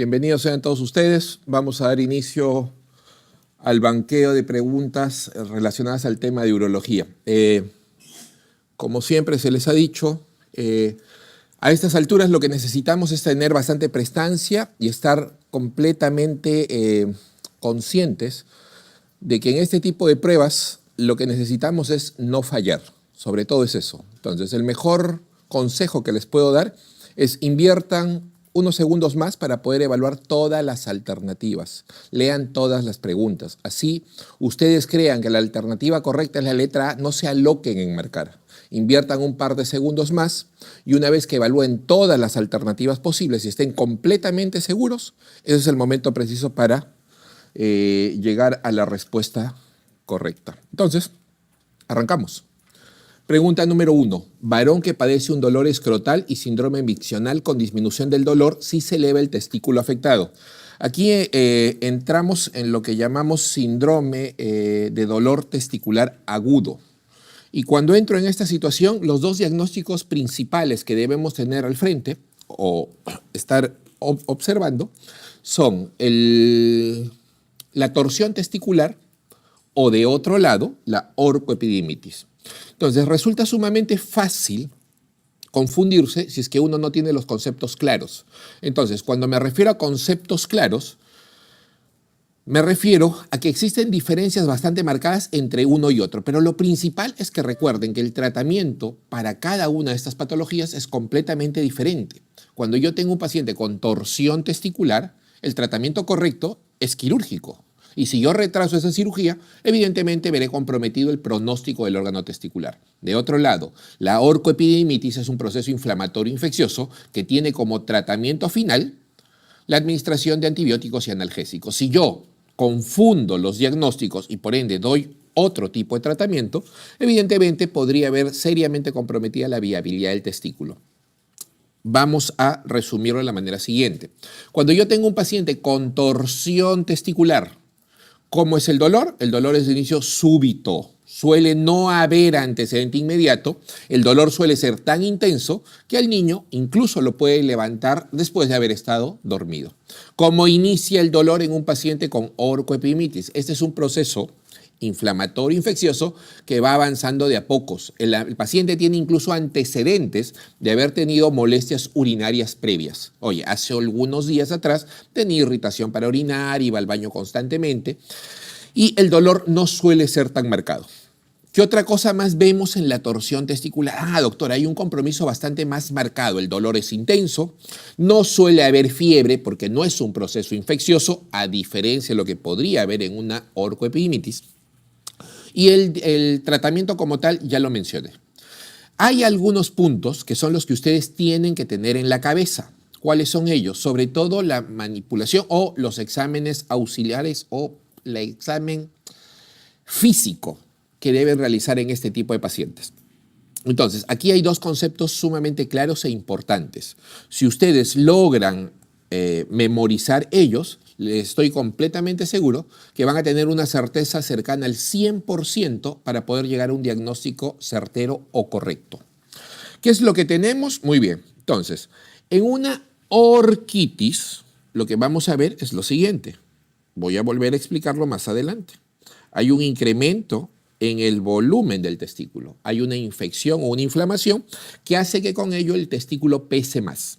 Bienvenidos sean todos ustedes. Vamos a dar inicio al banqueo de preguntas relacionadas al tema de urología. Como siempre se les ha dicho, a estas alturas lo que necesitamos es tener bastante prestancia y estar completamente conscientes de que en este tipo de pruebas lo que necesitamos es no fallar. Sobre todo es eso. Entonces, el mejor consejo que les puedo dar es inviertan unos segundos más para poder evaluar todas las alternativas. Lean todas las preguntas. Así, ustedes crean que la alternativa correcta es la letra A, no se aloquen en marcar. Inviertan un par de segundos más y una vez que evalúen todas las alternativas posibles y estén completamente seguros, ese es el momento preciso para llegar a la respuesta correcta. Entonces, arrancamos. Pregunta número 1. Varón que padece un dolor escrotal y síndrome miccional con disminución del dolor si se eleva el testículo afectado. Aquí entramos en lo que llamamos síndrome de dolor testicular agudo. Y cuando entro en esta situación, los dos diagnósticos principales que debemos tener al frente o estar observando son la torsión testicular o, de otro lado, la orcoepididimitis. Entonces, resulta sumamente fácil confundirse si es que uno no tiene los conceptos claros. Entonces, cuando me refiero a conceptos claros, me refiero a que existen diferencias bastante marcadas entre uno y otro, pero lo principal es que recuerden que el tratamiento para cada una de estas patologías es completamente diferente. Cuando yo tengo un paciente con torsión testicular, el tratamiento correcto es quirúrgico. Y si yo retraso esa cirugía, evidentemente veré comprometido el pronóstico del órgano testicular. De otro lado, la orcoepididimitis es un proceso inflamatorio infeccioso que tiene como tratamiento final la administración de antibióticos y analgésicos. Si yo confundo los diagnósticos y por ende doy otro tipo de tratamiento, evidentemente podría haber seriamente comprometida la viabilidad del testículo. Vamos a resumirlo de la manera siguiente. Cuando yo tengo un paciente con torsión testicular, ¿cómo es el dolor? El dolor es de inicio súbito. Suele no haber antecedente inmediato. El dolor suele ser tan intenso que al niño incluso lo puede levantar después de haber estado dormido. ¿Cómo inicia el dolor en un paciente con orcoepididimitis? Este es un proceso inflamatorio infeccioso que va avanzando de a pocos. El paciente tiene incluso antecedentes de haber tenido molestias urinarias previas. Oye, hace algunos días atrás tenía irritación para orinar, iba al baño constantemente y el dolor no suele ser tan marcado. ¿Qué otra cosa más vemos en la torsión testicular? Doctor, hay un compromiso bastante más marcado. El dolor es intenso, no suele haber fiebre porque no es un proceso infeccioso, a diferencia de lo que podría haber en una orcoepididimitis. Y el tratamiento como tal ya lo mencioné. Hay algunos puntos que son los que ustedes tienen que tener en la cabeza. ¿Cuáles son ellos? Sobre todo la manipulación o los exámenes auxiliares o el examen físico que deben realizar en este tipo de pacientes. Entonces, aquí hay dos conceptos sumamente claros e importantes. Si ustedes logran memorizar ellos, les estoy completamente seguro que van a tener una certeza cercana al 100% para poder llegar a un diagnóstico certero o correcto. ¿Qué es lo que tenemos? Muy bien. Entonces, en una orquitis, lo que vamos a ver es lo siguiente. Voy a volver a explicarlo más adelante. Hay un incremento en el volumen del testículo. Hay una infección o una inflamación que hace que con ello el testículo pese más.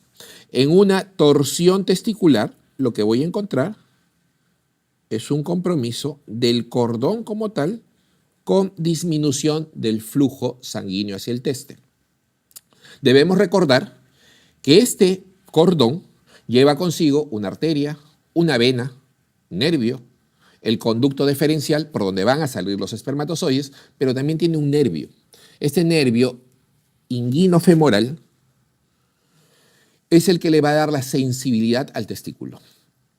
En una torsión testicular, lo que voy a encontrar es un compromiso del cordón como tal con disminución del flujo sanguíneo hacia el teste. Debemos recordar que este cordón lleva consigo una arteria, una vena, nervio, el conducto deferencial por donde van a salir los espermatozoides, pero también tiene un nervio. Este nervio inguinofemoral es el que le va a dar la sensibilidad al testículo.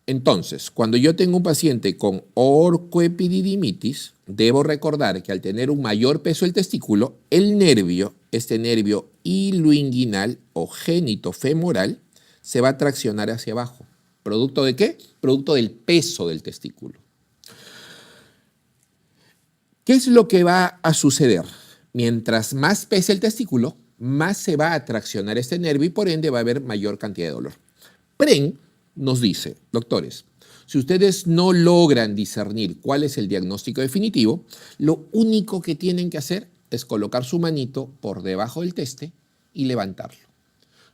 Entonces, cuando yo tengo un paciente con orcoepididimitis, debo recordar que al tener un mayor peso del testículo, el nervio, este nervio iloinguinal o genitofemoral, se va a traccionar hacia abajo. ¿Producto de qué? Producto del peso del testículo. ¿Qué es lo que va a suceder? Mientras más pese el testículo, más se va a traccionar este nervio y por ende va a haber mayor cantidad de dolor. PREN nos dice, doctores, si ustedes no logran discernir cuál es el diagnóstico definitivo, lo único que tienen que hacer es colocar su manito por debajo del teste y levantarlo.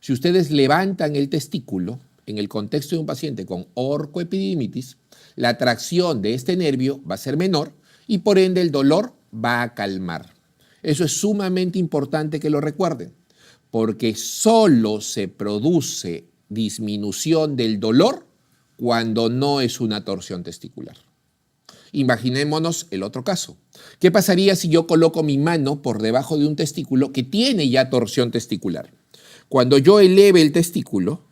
Si ustedes levantan el testículo en el contexto de un paciente con orcoepididimitis, la tracción de este nervio va a ser menor y por ende el dolor va a calmar. Eso es sumamente importante que lo recuerden, porque solo se produce disminución del dolor cuando no es una torsión testicular. Imaginémonos el otro caso. ¿Qué pasaría si yo coloco mi mano por debajo de un testículo que tiene ya torsión testicular? Cuando yo eleve el testículo,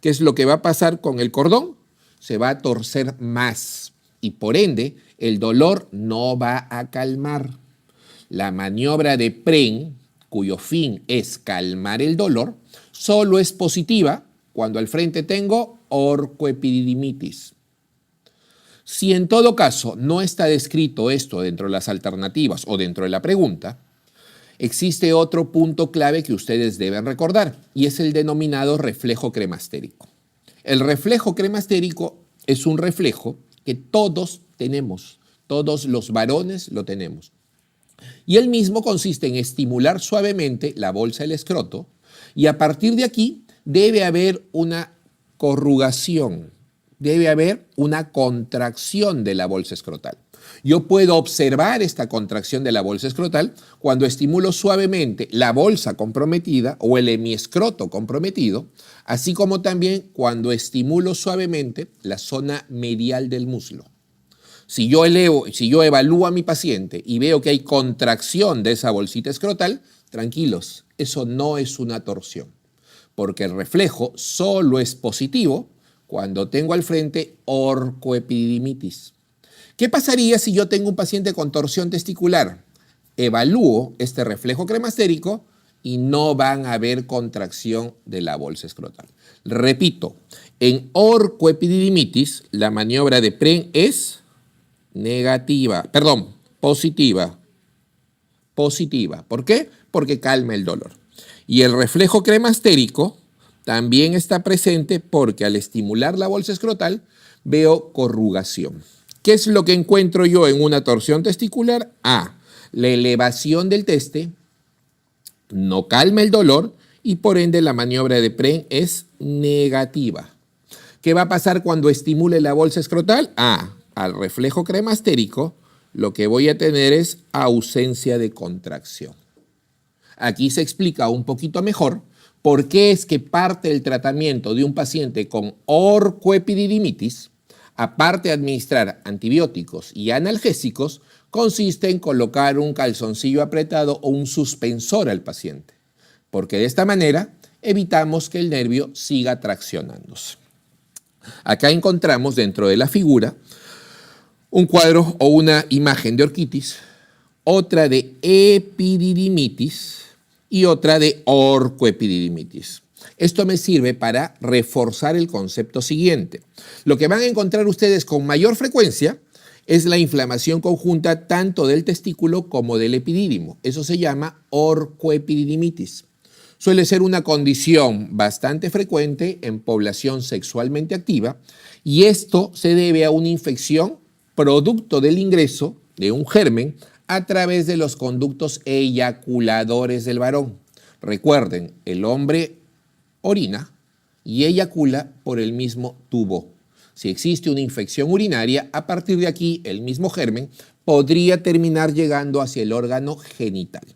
¿qué es lo que va a pasar con el cordón? Se va a torcer más y por ende el dolor no va a calmar. La maniobra de Prehn, cuyo fin es calmar el dolor, solo es positiva cuando al frente tengo orcoepididimitis. Si en todo caso no está descrito esto dentro de las alternativas o dentro de la pregunta, existe otro punto clave que ustedes deben recordar y es el denominado reflejo cremastérico. El reflejo cremastérico es un reflejo que todos tenemos, todos los varones lo tenemos. Y el mismo consiste en estimular suavemente la bolsa del escroto y a partir de aquí debe haber una corrugación, debe haber una contracción de la bolsa escrotal. Yo puedo observar esta contracción de la bolsa escrotal cuando estimulo suavemente la bolsa comprometida o el hemiescroto comprometido, así como también cuando estimulo suavemente la zona medial del muslo. Si yo evalúo a mi paciente y veo que hay contracción de esa bolsita escrotal, tranquilos, eso no es una torsión, porque el reflejo solo es positivo cuando tengo al frente orcoepididimitis. ¿Qué pasaría si yo tengo un paciente con torsión testicular? Evalúo este reflejo cremastérico y no van a haber contracción de la bolsa escrotal. Repito, en orcoepididimitis la maniobra de Prehn es positiva. Positiva. ¿Por qué? Porque calma el dolor. Y el reflejo cremastérico también está presente porque al estimular la bolsa escrotal veo corrugación. ¿Qué es lo que encuentro yo en una torsión testicular? La elevación del teste no calma el dolor y por ende la maniobra de Prehn es negativa. ¿Qué va a pasar cuando estimule la bolsa escrotal? Al reflejo cremastérico lo que voy a tener es ausencia de contracción. Aquí se explica un poquito mejor por qué es que parte del tratamiento de un paciente con orcoepididimitis, aparte de administrar antibióticos y analgésicos, consiste en colocar un calzoncillo apretado o un suspensor al paciente, porque de esta manera evitamos que el nervio siga traccionándose. Acá encontramos dentro de la figura un cuadro o una imagen de orquitis, otra de epididimitis y otra de orcoepididimitis. Esto me sirve para reforzar el concepto siguiente. Lo que van a encontrar ustedes con mayor frecuencia es la inflamación conjunta tanto del testículo como del epidídimo. Eso se llama orcoepididimitis. Suele ser una condición bastante frecuente en población sexualmente activa y esto se debe a una infección producto del ingreso de un germen a través de los conductos eyaculadores del varón. Recuerden, el hombre orina y eyacula por el mismo tubo. Si existe una infección urinaria, a partir de aquí el mismo germen podría terminar llegando hacia el órgano genital.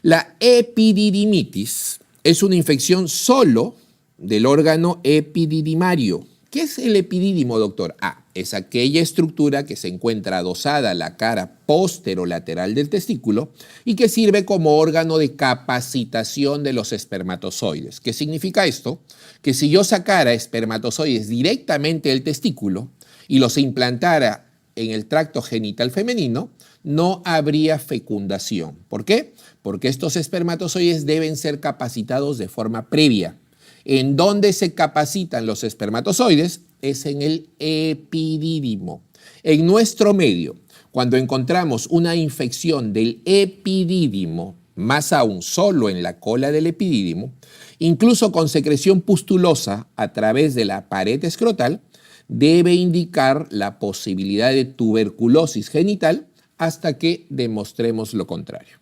La epididimitis es una infección solo del órgano epididimario. ¿Qué es el epidídimo, doctor? Es aquella estructura que se encuentra adosada a la cara posterolateral del testículo y que sirve como órgano de capacitación de los espermatozoides. ¿Qué significa esto? Que si yo sacara espermatozoides directamente del testículo y los implantara en el tracto genital femenino, no habría fecundación. ¿Por qué? Porque estos espermatozoides deben ser capacitados de forma previa. ¿En dónde se capacitan los espermatozoides? Es en el epidídimo. En nuestro medio, cuando encontramos una infección del epidídimo, más aún solo en la cola del epidídimo, incluso con secreción pustulosa a través de la pared escrotal, debe indicar la posibilidad de tuberculosis genital hasta que demostremos lo contrario.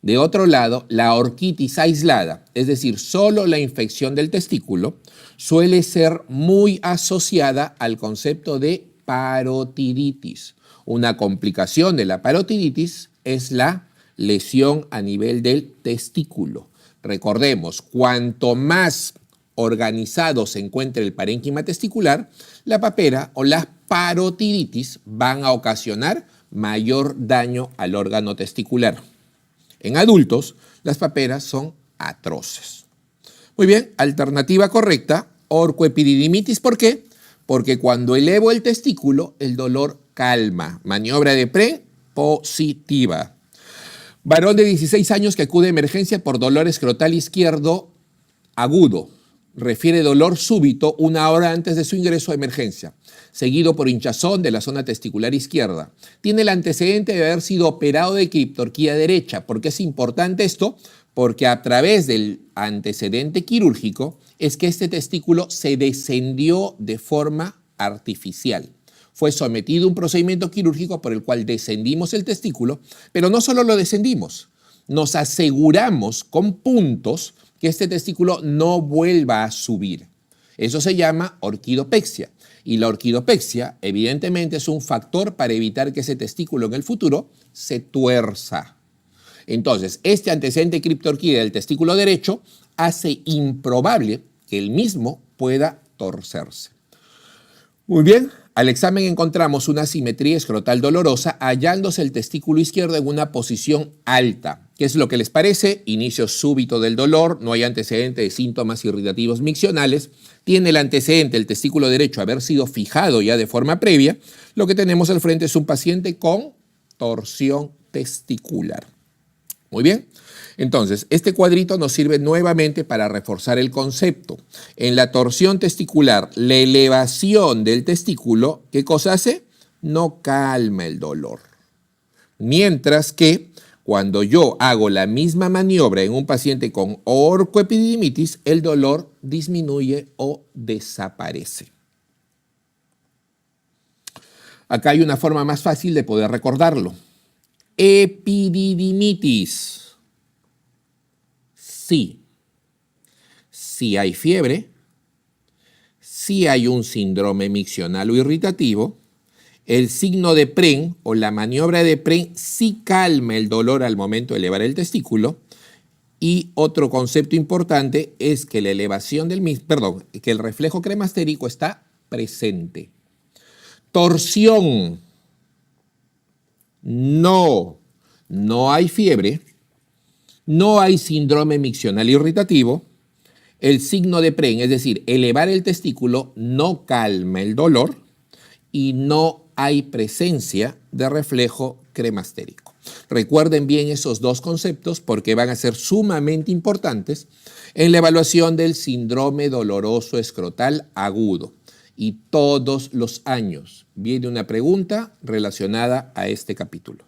De otro lado, la orquitis aislada, es decir, solo la infección del testículo, suele ser muy asociada al concepto de parotiditis. Una complicación de la parotiditis es la lesión a nivel del testículo. Recordemos, cuanto más organizado se encuentre el parénquima testicular, la papera o la parotiditis van a ocasionar mayor daño al órgano testicular. En adultos, las paperas son atroces. Muy bien, alternativa correcta, orcoepididimitis. ¿Por qué? Porque cuando elevo el testículo, el dolor calma. Maniobra de Pren positiva. Varón de 16 años que acude a emergencia por dolor escrotal izquierdo agudo. Refiere dolor súbito 1 hora antes de su ingreso a emergencia, seguido por hinchazón de la zona testicular izquierda. Tiene el antecedente de haber sido operado de criptorquía derecha. ¿Por qué es importante esto? Porque a través del antecedente quirúrgico es que este testículo se descendió de forma artificial. Fue sometido a un procedimiento quirúrgico por el cual descendimos el testículo, pero no solo lo descendimos, nos aseguramos con puntos que este testículo no vuelva a subir. Eso se llama orquidopexia. Y la orquidopexia, evidentemente, es un factor para evitar que ese testículo en el futuro se tuerza. Entonces, este antecedente de criptorquía del testículo derecho hace improbable que el mismo pueda torcerse. Muy bien, al examen encontramos una simetría escrotal dolorosa hallándose el testículo izquierdo en una posición alta. ¿Qué es lo que les parece? Inicio súbito del dolor, no hay antecedente de síntomas irritativos miccionales, tiene el antecedente el testículo derecho haber sido fijado ya de forma previa. Lo que tenemos al frente es un paciente con torsión testicular. Muy bien. Entonces, este cuadrito nos sirve nuevamente para reforzar el concepto. En la torsión testicular, la elevación del testículo, ¿qué cosa hace? No calma el dolor. Mientras que cuando yo hago la misma maniobra en un paciente con orcoepididimitis, el dolor disminuye o desaparece. Acá hay una forma más fácil de poder recordarlo. Epididimitis. Si hay fiebre, si hay un síndrome miccional o irritativo, el signo de Pren o la maniobra de Pren sí calma el dolor al momento de elevar el testículo. Y otro concepto importante es que la elevación que el reflejo cremastérico está presente. Torsión. No hay fiebre. No hay síndrome miccional irritativo. El signo de Pren, es decir, elevar el testículo, no calma el dolor y no hay presencia de reflejo cremastérico. Recuerden bien esos dos conceptos porque van a ser sumamente importantes en la evaluación del síndrome doloroso escrotal agudo. Y todos los años viene una pregunta relacionada a este capítulo.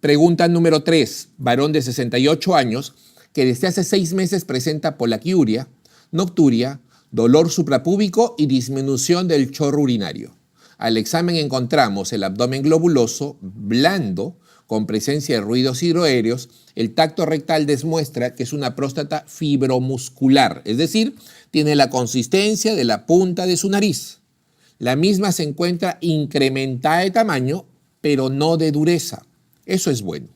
Pregunta número 3. Varón de 68 años que desde hace 6 meses presenta polaquiuria, nocturia, dolor suprapúbico y disminución del chorro urinario. Al examen encontramos el abdomen globuloso, blando, con presencia de ruidos hidroaéreos. El tacto rectal demuestra que es una próstata fibromuscular, es decir, tiene la consistencia de la punta de su nariz. La misma se encuentra incrementada de tamaño, pero no de dureza. Eso es bueno.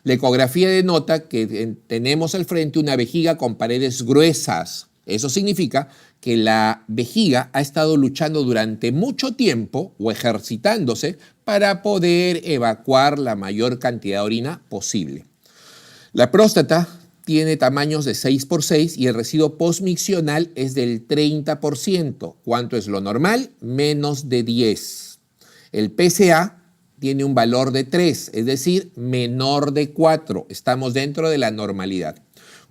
La ecografía denota que tenemos al frente una vejiga con paredes gruesas. Eso significa que la vejiga ha estado luchando durante mucho tiempo o ejercitándose para poder evacuar la mayor cantidad de orina posible. La próstata tiene tamaños de 6x6 y el residuo postmiccional es del 30%. ¿Cuánto es lo normal? Menos de 10. El PSA tiene un valor de 3, es decir, menor de 4. Estamos dentro de la normalidad.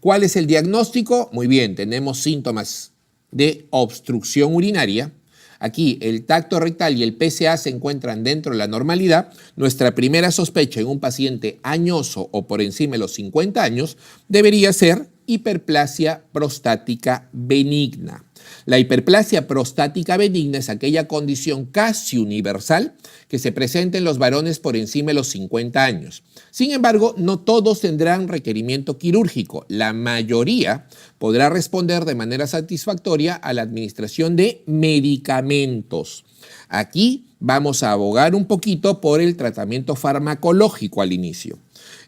¿Cuál es el diagnóstico? Muy bien, tenemos síntomas de obstrucción urinaria, aquí el tacto rectal y el PSA se encuentran dentro de la normalidad, nuestra primera sospecha en un paciente añoso o por encima de los 50 años debería ser hiperplasia prostática benigna. La hiperplasia prostática benigna es aquella condición casi universal que se presenta en los varones por encima de los 50 años. Sin embargo, no todos tendrán requerimiento quirúrgico. La mayoría podrá responder de manera satisfactoria a la administración de medicamentos. Aquí vamos a abogar un poquito por el tratamiento farmacológico al inicio.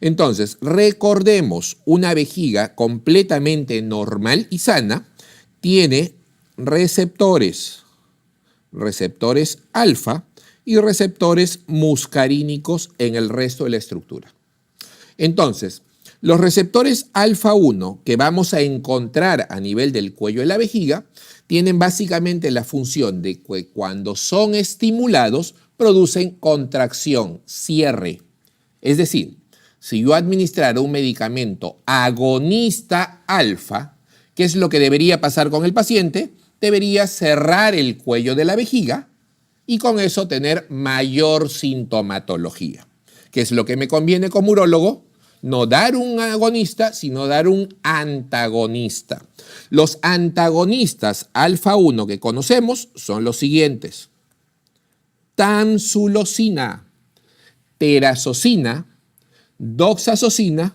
Entonces, recordemos, una vejiga completamente normal y sana tiene receptores alfa y receptores muscarínicos en el resto de la estructura. Entonces, los receptores alfa 1 que vamos a encontrar a nivel del cuello de la vejiga tienen básicamente la función de que cuando son estimulados producen contracción, cierre. Es decir, si yo administrara un medicamento agonista alfa, ¿qué es lo que debería pasar con el paciente? Debería cerrar el cuello de la vejiga y con eso tener mayor sintomatología. ¿Qué es lo que me conviene como urólogo? No dar un agonista, sino dar un antagonista. Los antagonistas alfa 1 que conocemos son los siguientes: tamsulosina, terazosina, doxazosina,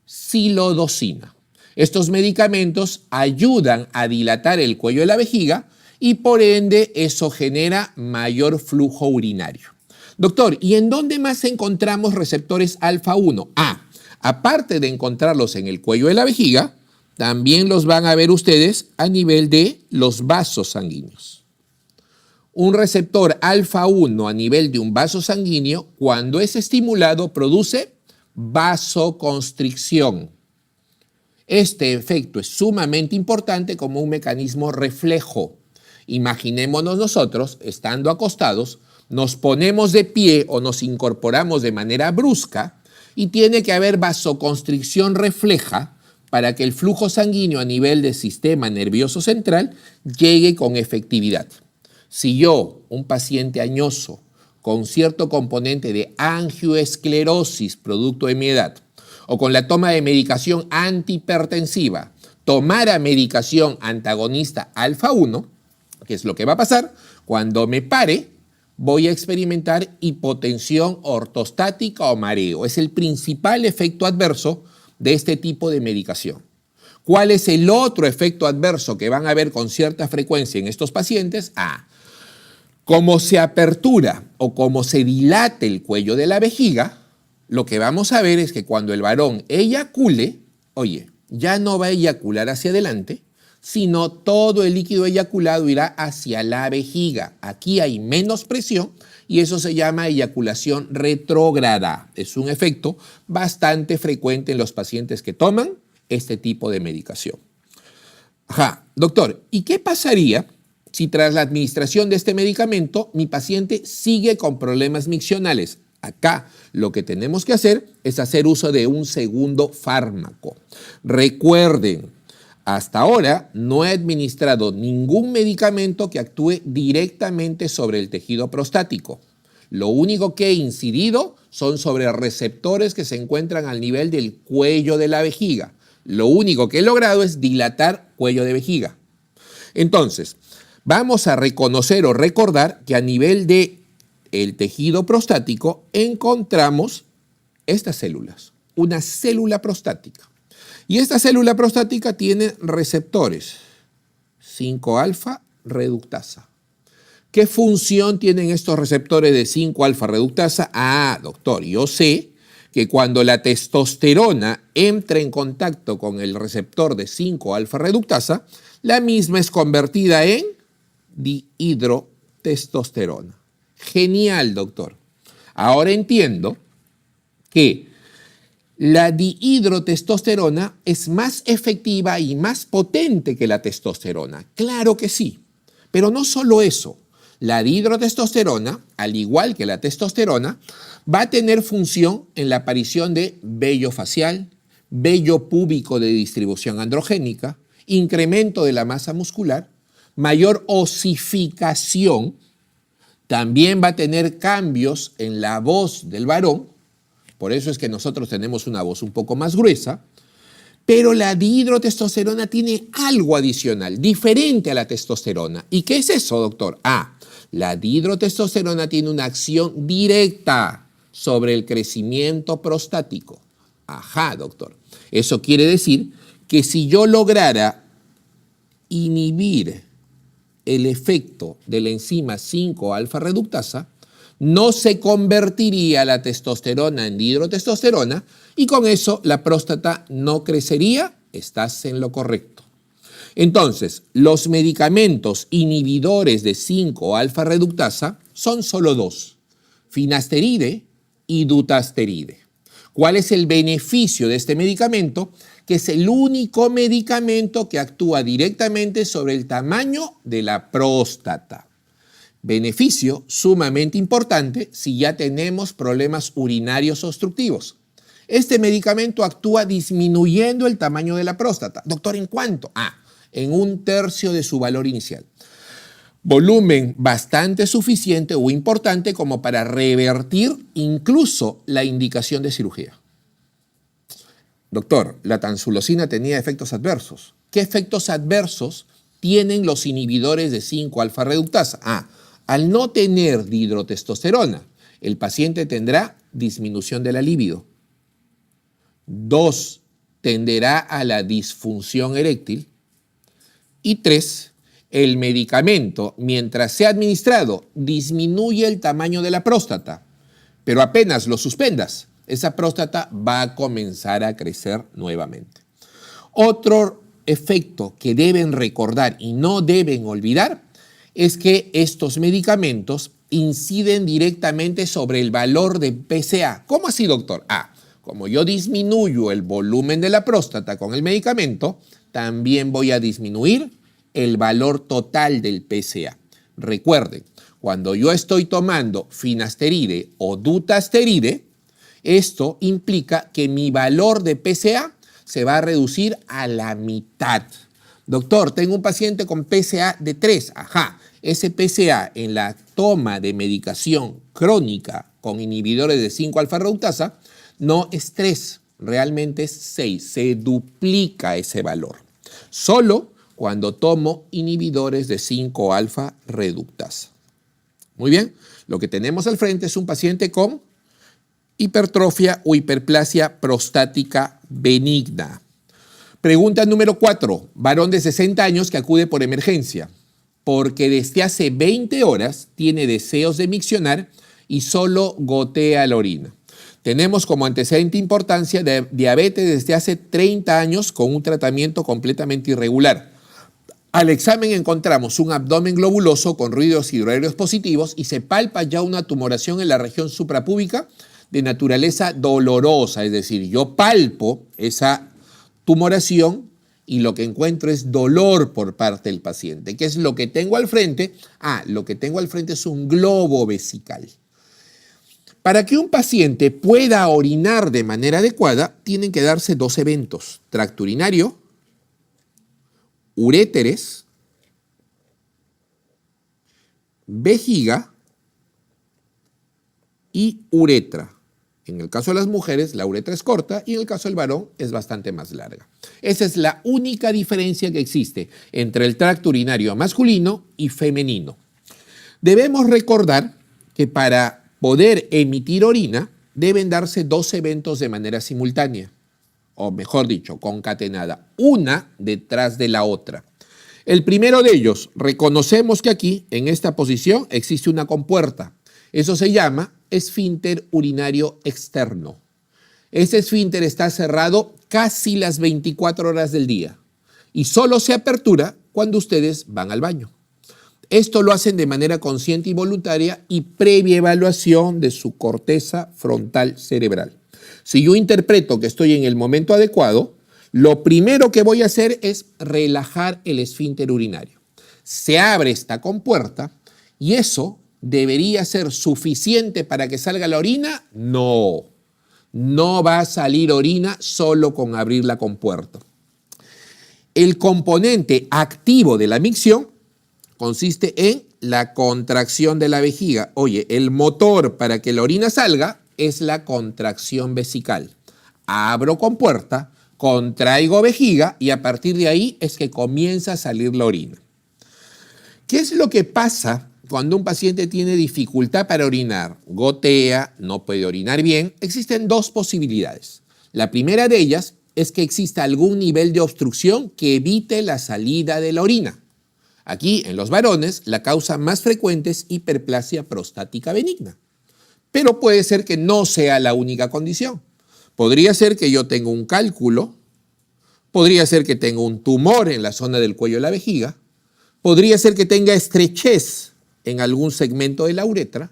silodosina. Estos medicamentos ayudan a dilatar el cuello de la vejiga y por ende eso genera mayor flujo urinario. Doctor, ¿y en dónde más encontramos receptores alfa 1? Aparte de encontrarlos en el cuello de la vejiga, también los van a ver ustedes a nivel de los vasos sanguíneos. Un receptor alfa 1 a nivel de un vaso sanguíneo, cuando es estimulado, produce vasoconstricción. Este efecto es sumamente importante como un mecanismo reflejo. Imaginémonos nosotros, estando acostados, nos ponemos de pie o nos incorporamos de manera brusca y tiene que haber vasoconstricción refleja para que el flujo sanguíneo a nivel del sistema nervioso central llegue con efectividad. Si yo, un paciente añoso con cierto componente de angioesclerosis producto de mi edad, o con la toma de medicación antihipertensiva, tomara medicación antagonista alfa 1, ¿qué es lo que va a pasar? Cuando me pare, voy a experimentar hipotensión ortostática o mareo. Es el principal efecto adverso de este tipo de medicación. ¿Cuál es el otro efecto adverso que van a ver con cierta frecuencia en estos pacientes? Como se apertura o como se dilate el cuello de la vejiga, lo que vamos a ver es que cuando el varón eyacule, ya no va a eyacular hacia adelante, sino todo el líquido eyaculado irá hacia la vejiga. Aquí hay menos presión y eso se llama eyaculación retrógrada. Es un efecto bastante frecuente en los pacientes que toman este tipo de medicación. Doctor, ¿y qué pasaría si tras la administración de este medicamento mi paciente sigue con problemas miccionales? Acá lo que tenemos que hacer es hacer uso de un segundo fármaco. Recuerden, hasta ahora no he administrado ningún medicamento que actúe directamente sobre el tejido prostático. Lo único que he incidido son sobre receptores que se encuentran al nivel del cuello de la vejiga. Lo único que he logrado es dilatar cuello de vejiga. Entonces, vamos a reconocer o recordar que a nivel de el tejido prostático encontramos estas células, una célula prostática. Y esta célula prostática tiene receptores 5-alfa reductasa. ¿Qué función tienen estos receptores de 5-alfa reductasa? Doctor, yo sé que cuando la testosterona entra en contacto con el receptor de 5-alfa reductasa, la misma es convertida en dihidrotestosterona. Genial, doctor. Ahora entiendo que la dihidrotestosterona es más efectiva y más potente que la testosterona. Claro que sí, pero no solo eso. La dihidrotestosterona, al igual que la testosterona, va a tener función en la aparición de vello facial, vello púbico de distribución androgénica, incremento de la masa muscular, mayor osificación, también va a tener cambios en la voz del varón, por eso es que nosotros tenemos una voz un poco más gruesa, pero la dihidrotestosterona tiene algo adicional, diferente a la testosterona. ¿Y qué es eso, doctor? La dihidrotestosterona tiene una acción directa sobre el crecimiento prostático. Ajá, doctor. Eso quiere decir que si yo lograra inhibir el efecto de la enzima 5-alfa reductasa, no se convertiría la testosterona en dihidrotestosterona y con eso la próstata no crecería. Estás en lo correcto. Entonces, los medicamentos inhibidores de 5-alfa reductasa son solo dos, finasteride y dutasteride. ¿Cuál es el beneficio de este medicamento? Que es el único medicamento que actúa directamente sobre el tamaño de la próstata. Beneficio sumamente importante si ya tenemos problemas urinarios obstructivos. Este medicamento actúa disminuyendo el tamaño de la próstata. Doctor, ¿en cuánto? En 1/3 de su valor inicial. Volumen bastante suficiente o importante como para revertir incluso la indicación de cirugía. Doctor, la tansulosina tenía efectos adversos. ¿Qué efectos adversos tienen los inhibidores de 5-alfa reductasa? Al no tener dihidrotestosterona, el paciente tendrá disminución de la libido. 2, tenderá a la disfunción eréctil. Y 3, el medicamento, mientras sea administrado, disminuye el tamaño de la próstata, pero apenas lo suspendas, esa próstata va a comenzar a crecer nuevamente. Otro efecto que deben recordar y no deben olvidar es que estos medicamentos inciden directamente sobre el valor de PSA. ¿Cómo así, doctor? Como yo disminuyo el volumen de la próstata con el medicamento, también voy a disminuir el valor total del PSA. Recuerden, cuando yo estoy tomando finasteride o dutasteride, esto implica que mi valor de PSA se va a reducir a la mitad. Doctor, tengo un paciente con PSA de 3. Ese PSA en la toma de medicación crónica con inhibidores de 5-alfa reductasa no es 3, realmente es 6. Se duplica ese valor. Solo cuando tomo inhibidores de 5-alfa reductasa. Muy bien, lo que tenemos al frente es un paciente con hipertrofia o hiperplasia prostática benigna. Pregunta número 4. Varón de 60 años que acude por emergencia porque desde hace 20 horas tiene deseos de miccionar y solo gotea la orina. Tenemos como antecedente importancia de diabetes desde hace 30 años con un tratamiento completamente irregular. Al examen encontramos un abdomen globuloso con ruidos hidroaéreos positivos y se palpa ya una tumoración en la región suprapúbica de naturaleza dolorosa, es decir, yo palpo esa tumoración y lo que encuentro es dolor por parte del paciente. ¿Qué es lo que tengo al frente? Lo que tengo al frente es un globo vesical. Para que un paciente pueda orinar de manera adecuada, tienen que darse 2 eventos: tracto urinario, uréteres, vejiga y uretra. En el caso de las mujeres, la uretra es corta y en el caso del varón es bastante más larga. Esa es la única diferencia que existe entre el tracto urinario masculino y femenino. Debemos recordar que para poder emitir orina deben darse 2 eventos de manera simultánea, o mejor dicho, concatenada, una detrás de la otra. El primero de ellos, reconocemos que aquí, en esta posición, existe una compuerta. Eso se llama esfínter urinario externo. Ese esfínter está cerrado casi las 24 horas del día y solo se apertura cuando ustedes van al baño. Esto lo hacen de manera consciente y voluntaria y previa evaluación de su corteza frontal cerebral. Si yo interpreto que estoy en el momento adecuado, lo primero que voy a hacer es relajar el esfínter urinario. Se abre esta compuerta y eso ¿debería ser suficiente para que salga la orina? No, no va a salir orina solo con abrir la compuerta. El componente activo de la micción consiste en la contracción de la vejiga. Oye, el motor para que la orina salga es la contracción vesical. Abro compuerta, contraigo vejiga y a partir de ahí es que comienza a salir la orina. ¿Qué es lo que pasa cuando un paciente tiene dificultad para orinar? Gotea, no puede orinar bien. Existen dos posibilidades. La primera de ellas es que exista algún nivel de obstrucción que evite la salida de la orina. Aquí, en los varones, la causa más frecuente es hiperplasia prostática benigna. Pero puede ser que no sea la única condición. Podría ser que yo tenga un cálculo, podría ser que tenga un tumor en la zona del cuello de la vejiga, podría ser que tenga estrechez en algún segmento de la uretra,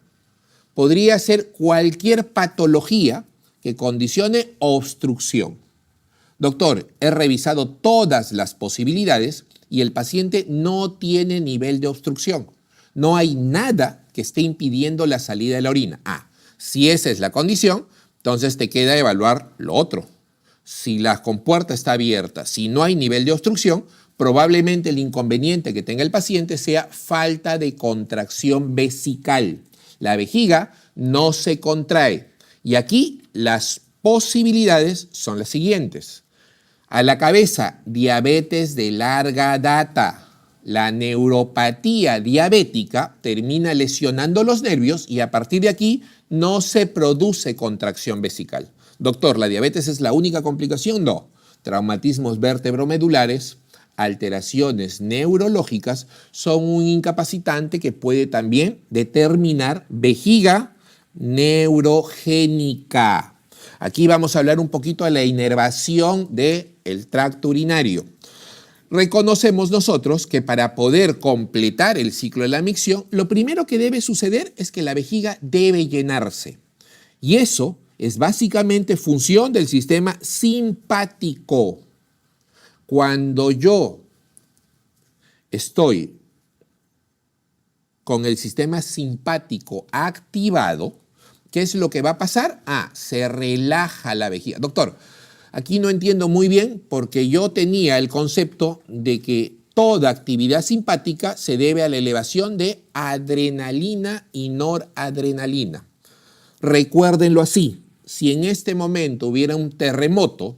podría ser cualquier patología que condicione obstrucción. Doctor, he revisado todas las posibilidades y el paciente no tiene nivel de obstrucción. No hay nada que esté impidiendo la salida de la orina. Si esa es la condición, entonces te queda evaluar lo otro. Si la compuerta está abierta, si no hay nivel de obstrucción, probablemente el inconveniente que tenga el paciente sea falta de contracción vesical. La vejiga no se contrae. Y aquí las posibilidades son las siguientes. A la cabeza, diabetes de larga data. La neuropatía diabética termina lesionando los nervios y a partir de aquí no se produce contracción vesical. Doctor, ¿la diabetes es la única complicación? No. Traumatismos vértebro-medulares, alteraciones neurológicas son un incapacitante que puede también determinar vejiga neurogénica. Aquí vamos a hablar un poquito de la inervación del tracto urinario. Reconocemos nosotros que para poder completar el ciclo de la micción, lo primero que debe suceder es que la vejiga debe llenarse. Y eso es básicamente función del sistema simpático. Cuando yo estoy con el sistema simpático activado, ¿qué es lo que va a pasar? Se relaja la vejiga. Doctor, aquí no entiendo muy bien porque yo tenía el concepto de que toda actividad simpática se debe a la elevación de adrenalina y noradrenalina. Recuérdenlo así, si en este momento hubiera un terremoto,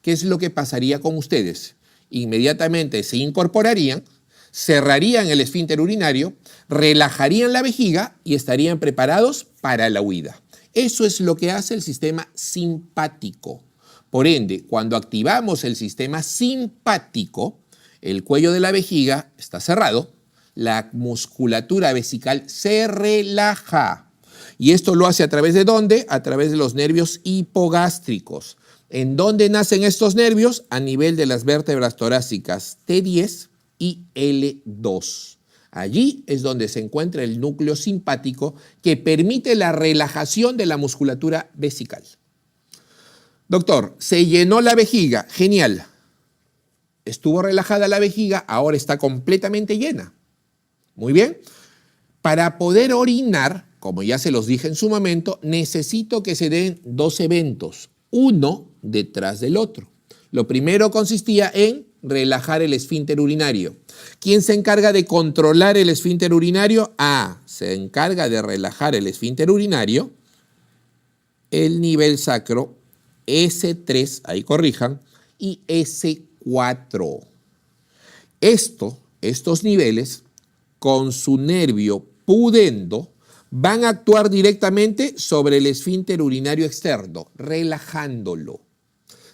¿qué es lo que pasaría con ustedes? Inmediatamente se incorporarían, cerrarían el esfínter urinario, relajarían la vejiga y estarían preparados para la huida. Eso es lo que hace el sistema simpático. Por ende, cuando activamos el sistema simpático, el cuello de la vejiga está cerrado, la musculatura vesical se relaja. ¿Y esto lo hace a través de dónde? A través de los nervios hipogástricos. ¿En dónde nacen estos nervios? A nivel de las vértebras torácicas T10 y L2. Allí es donde se encuentra el núcleo simpático que permite la relajación de la musculatura vesical. Doctor, se llenó la vejiga, genial. Estuvo relajada la vejiga, ahora está completamente llena. Muy bien. Para poder orinar, como ya se los dije en su momento, necesito que se den dos eventos, uno detrás del otro. Lo primero consistía en relajar el esfínter urinario. ¿Quién se encarga de controlar el esfínter urinario? Se encarga de relajar el esfínter urinario, el nivel sacro, S3, ahí corrijan, y S4. Estos niveles, con su nervio pudendo, van a actuar directamente sobre el esfínter urinario externo, relajándolo.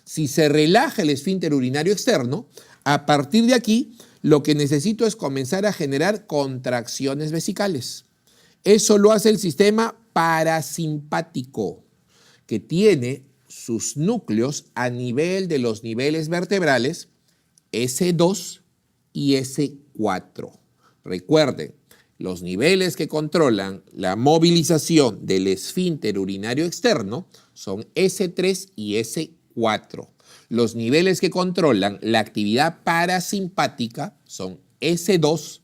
Si se relaja el esfínter urinario externo, a partir de aquí, lo que necesito es comenzar a generar contracciones vesicales. Eso lo hace el sistema parasimpático, que tiene sus núcleos a nivel de los niveles vertebrales S2 y S4. Recuerden, los niveles que controlan la movilización del esfínter urinario externo son S3 y S4. Los niveles que controlan la actividad parasimpática son S2,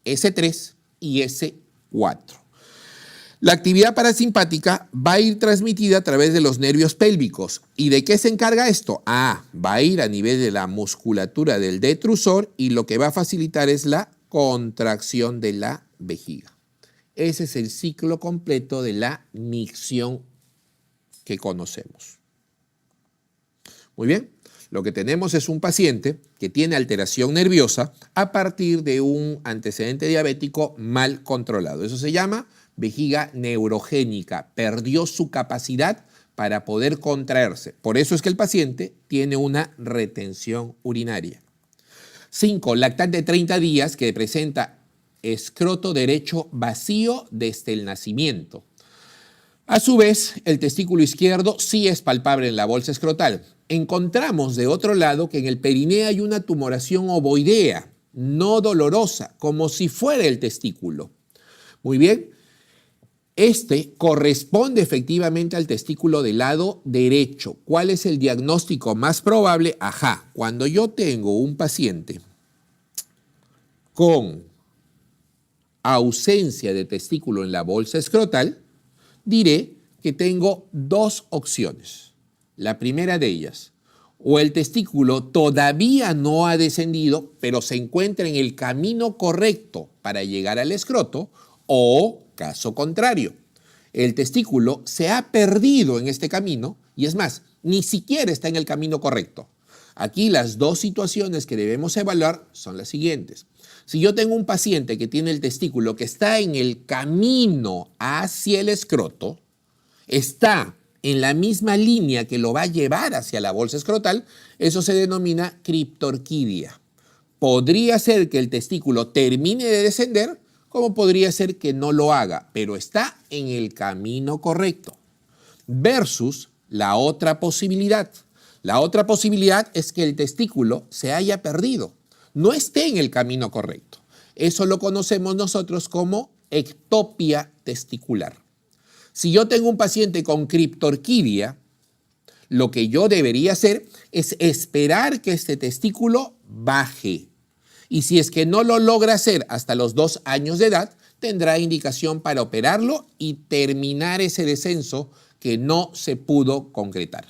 S3 y S4. La actividad parasimpática va a ir transmitida a través de los nervios pélvicos. ¿Y de qué se encarga esto? Va a ir a nivel de la musculatura del detrusor y lo que va a facilitar es la contracción de la vejiga. Ese es el ciclo completo de la micción que conocemos. Muy bien, lo que tenemos es un paciente que tiene alteración nerviosa a partir de un antecedente diabético mal controlado. Eso se llama vejiga neurogénica. Perdió su capacidad para poder contraerse. Por eso es que el paciente tiene una retención urinaria. 5. Lactante de 30 días que presenta escroto derecho vacío desde el nacimiento. A su vez, el testículo izquierdo sí es palpable en la bolsa escrotal. Encontramos de otro lado que en el perineo hay una tumoración ovoidea, no dolorosa, como si fuera el testículo. Muy bien, este corresponde efectivamente al testículo del lado derecho. ¿Cuál es el diagnóstico más probable? Ajá, cuando yo tengo un paciente con ausencia de testículo en la bolsa escrotal, diré que tengo dos opciones. La primera de ellas, o el testículo todavía no ha descendido, pero se encuentra en el camino correcto para llegar al escroto, o caso contrario, el testículo se ha perdido en este camino y es más, ni siquiera está en el camino correcto. Aquí las dos situaciones que debemos evaluar son las siguientes. Si yo tengo un paciente que tiene el testículo que está en el camino hacia el escroto, está en la misma línea que lo va a llevar hacia la bolsa escrotal, eso se denomina criptorquidia. Podría ser que el testículo termine de descender, como podría ser que no lo haga, pero está en el camino correcto. Versus la otra posibilidad. La otra posibilidad es que el testículo se haya perdido, no esté en el camino correcto. Eso lo conocemos nosotros como ectopia testicular. Si yo tengo un paciente con criptorquidia, lo que yo debería hacer es esperar que este testículo baje. Y si es que no lo logra hacer hasta los 2 años de edad, tendrá indicación para operarlo y terminar ese descenso que no se pudo concretar.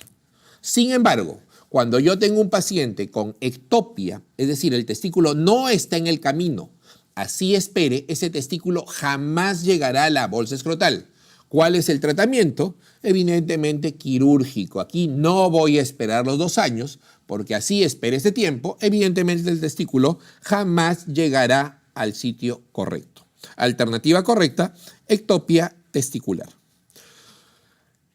Sin embargo, cuando yo tengo un paciente con ectopia, es decir, el testículo no está en el camino, así espere, ese testículo jamás llegará a la bolsa escrotal. ¿Cuál es el tratamiento? Evidentemente quirúrgico. Aquí no voy a esperar los 2 años, porque así espere ese tiempo, evidentemente el testículo jamás llegará al sitio correcto. Alternativa correcta, ectopia testicular.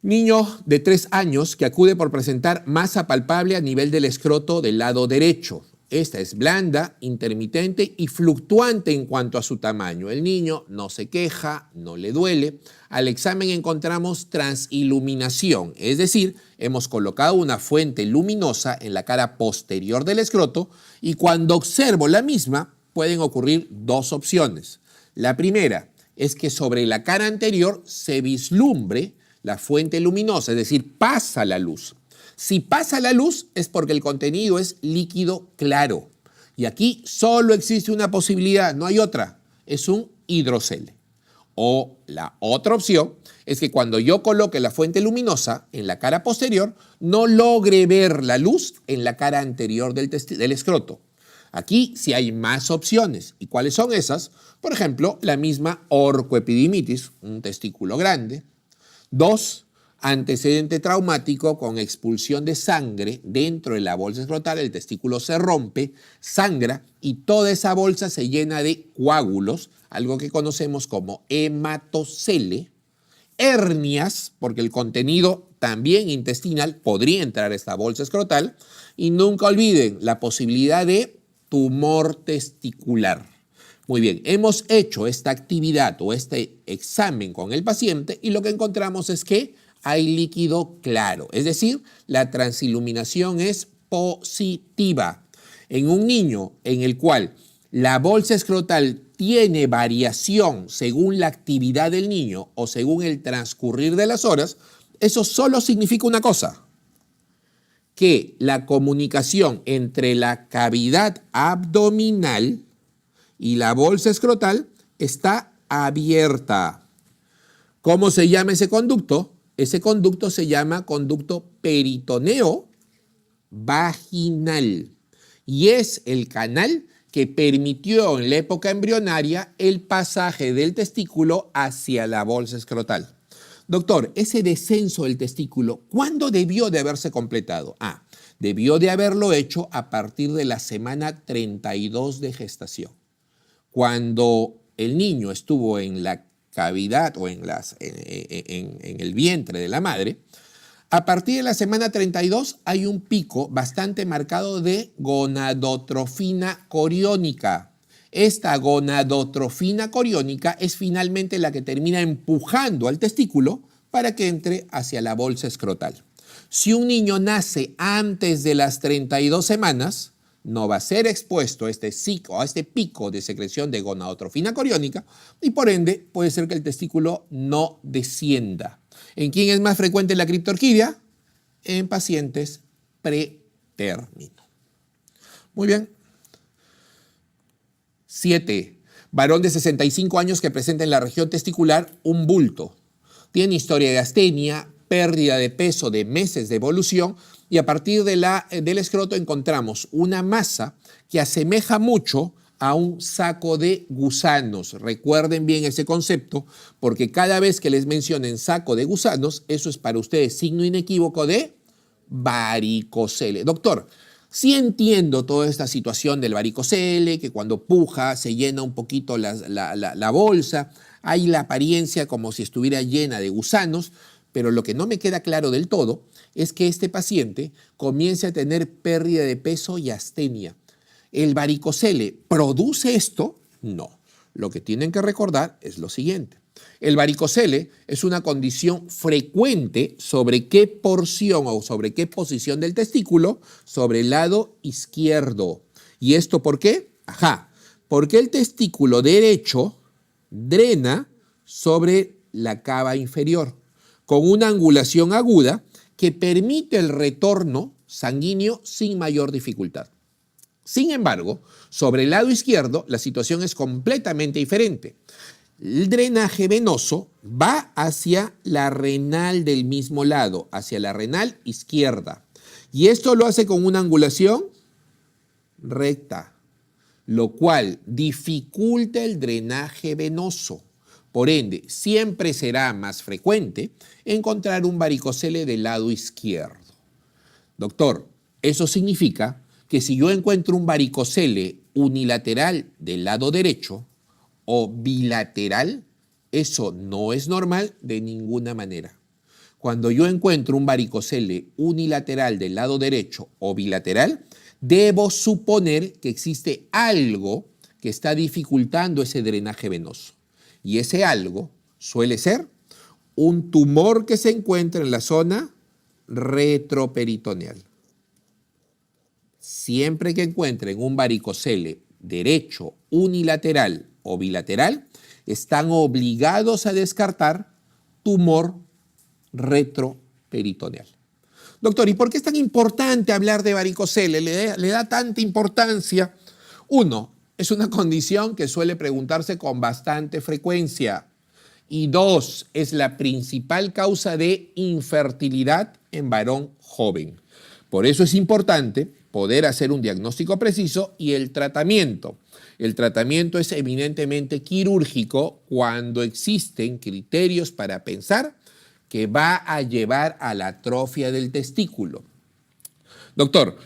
Niño de 3 años que acude por presentar masa palpable a nivel del escroto del lado derecho. Esta es blanda, intermitente y fluctuante en cuanto a su tamaño. El niño no se queja, no le duele. Al examen encontramos transiluminación, es decir, hemos colocado una fuente luminosa en la cara posterior del escroto y cuando observo la misma pueden ocurrir 2 opciones. La primera es que sobre la cara anterior se vislumbre la fuente luminosa, es decir, pasa la luz. Si pasa la luz es porque el contenido es líquido claro. Y aquí solo existe una posibilidad, no hay otra, es un hidrocele. O la otra opción es que cuando yo coloque la fuente luminosa en la cara posterior, no logre ver la luz en la cara anterior del escroto. Aquí sí hay más opciones. ¿Y cuáles son esas? Por ejemplo, la misma orcoepidimitis, un testículo grande. 2, antecedente traumático con expulsión de sangre dentro de la bolsa escrotal, el testículo se rompe, sangra y toda esa bolsa se llena de coágulos, algo que conocemos como hematocele, hernias, porque el contenido también intestinal podría entrar a esta bolsa escrotal, y nunca olviden la posibilidad de tumor testicular. Muy bien, hemos hecho esta actividad o este examen con el paciente y lo que encontramos es que hay líquido claro, es decir, la transiluminación es positiva. En un niño en el cual la bolsa escrotal tiene variación según la actividad del niño o según el transcurrir de las horas, eso solo significa una cosa, que la comunicación entre la cavidad abdominal y la bolsa escrotal está abierta. ¿Cómo se llama ese conducto? Ese conducto se llama conducto peritoneo vaginal y es el canal que permitió en la época embrionaria el pasaje del testículo hacia la bolsa escrotal. Doctor, ese descenso del testículo, ¿cuándo debió de haberse completado? Debió de haberlo hecho a partir de la semana 32 de gestación. Cuando el niño estuvo en la cavidad o en el vientre de la madre, a partir de la semana 32 hay un pico bastante marcado de gonadotrofina coriónica. Esta gonadotrofina coriónica es finalmente la que termina empujando al testículo para que entre hacia la bolsa escrotal. Si un niño nace antes de las 32 semanas, no va a ser expuesto a este pico de secreción de gonadotrofina coriónica y por ende puede ser que el testículo no descienda. ¿En quién es más frecuente la criptorquidia? En pacientes pretérmino. Muy bien. 7. Varón de 65 años que presenta en la región testicular un bulto. Tiene historia de astenia, pérdida de peso de meses de evolución y a partir del escroto encontramos una masa que asemeja mucho a un saco de gusanos. Recuerden bien ese concepto porque cada vez que les mencionen saco de gusanos, eso es para ustedes signo inequívoco de varicocele. Doctor, sí entiendo toda esta situación del varicocele, que cuando puja se llena un poquito la bolsa, hay la apariencia como si estuviera llena de gusanos, pero lo que no me queda claro del todo es que este paciente comience a tener pérdida de peso y astenia. ¿El varicocele produce esto? No. Lo que tienen que recordar es lo siguiente. El varicocele es una condición frecuente sobre qué porción o sobre qué posición del testículo, sobre el lado izquierdo. ¿Y esto por qué? Porque el testículo derecho drena sobre la cava inferior con una angulación aguda que permite el retorno sanguíneo sin mayor dificultad. Sin embargo, sobre el lado izquierdo la situación es completamente diferente. El drenaje venoso va hacia la renal del mismo lado, hacia la renal izquierda. Y esto lo hace con una angulación recta, lo cual dificulta el drenaje venoso. Por ende, siempre será más frecuente encontrar un varicocele del lado izquierdo. Doctor, eso significa que si yo encuentro un varicocele unilateral del lado derecho o bilateral, eso no es normal de ninguna manera. Cuando yo encuentro un varicocele unilateral del lado derecho o bilateral, debo suponer que existe algo que está dificultando ese drenaje venoso. Y ese algo suele ser un tumor que se encuentra en la zona retroperitoneal. Siempre que encuentren un varicocele derecho, unilateral o bilateral, están obligados a descartar tumor retroperitoneal. Doctor, ¿y por qué es tan importante hablar de varicocele? ¿Le da tanta importancia? 1, es una condición que suele preguntarse con bastante frecuencia. Y 2, es la principal causa de infertilidad en varón joven. Por eso es importante poder hacer un diagnóstico preciso y el tratamiento. El tratamiento es eminentemente quirúrgico cuando existen criterios para pensar que va a llevar a la atrofia del testículo. Doctor,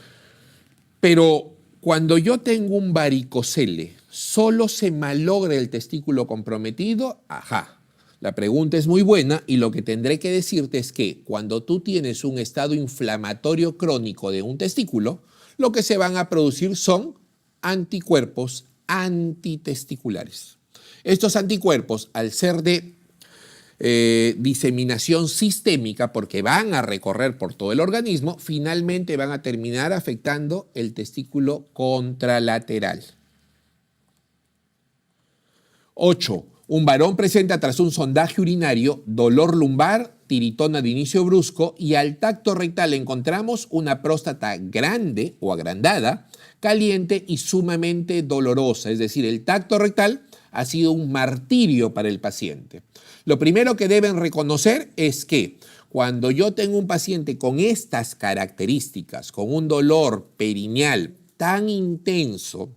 pero cuando yo tengo un varicocele, ¿solo se malogra el testículo comprometido? La pregunta es muy buena y lo que tendré que decirte es que cuando tú tienes un estado inflamatorio crónico de un testículo, lo que se van a producir son anticuerpos antitesticulares. Estos anticuerpos, al ser de diseminación sistémica, porque van a recorrer por todo el organismo, finalmente van a terminar afectando el testículo contralateral. 8. Un varón presenta tras un sondaje urinario dolor lumbar, tiritona de inicio brusco y al tacto rectal encontramos una próstata grande o agrandada, caliente y sumamente dolorosa. Es decir, el tacto rectal ha sido un martirio para el paciente. Lo primero que deben reconocer es que cuando yo tengo un paciente con estas características, con un dolor perineal tan intenso,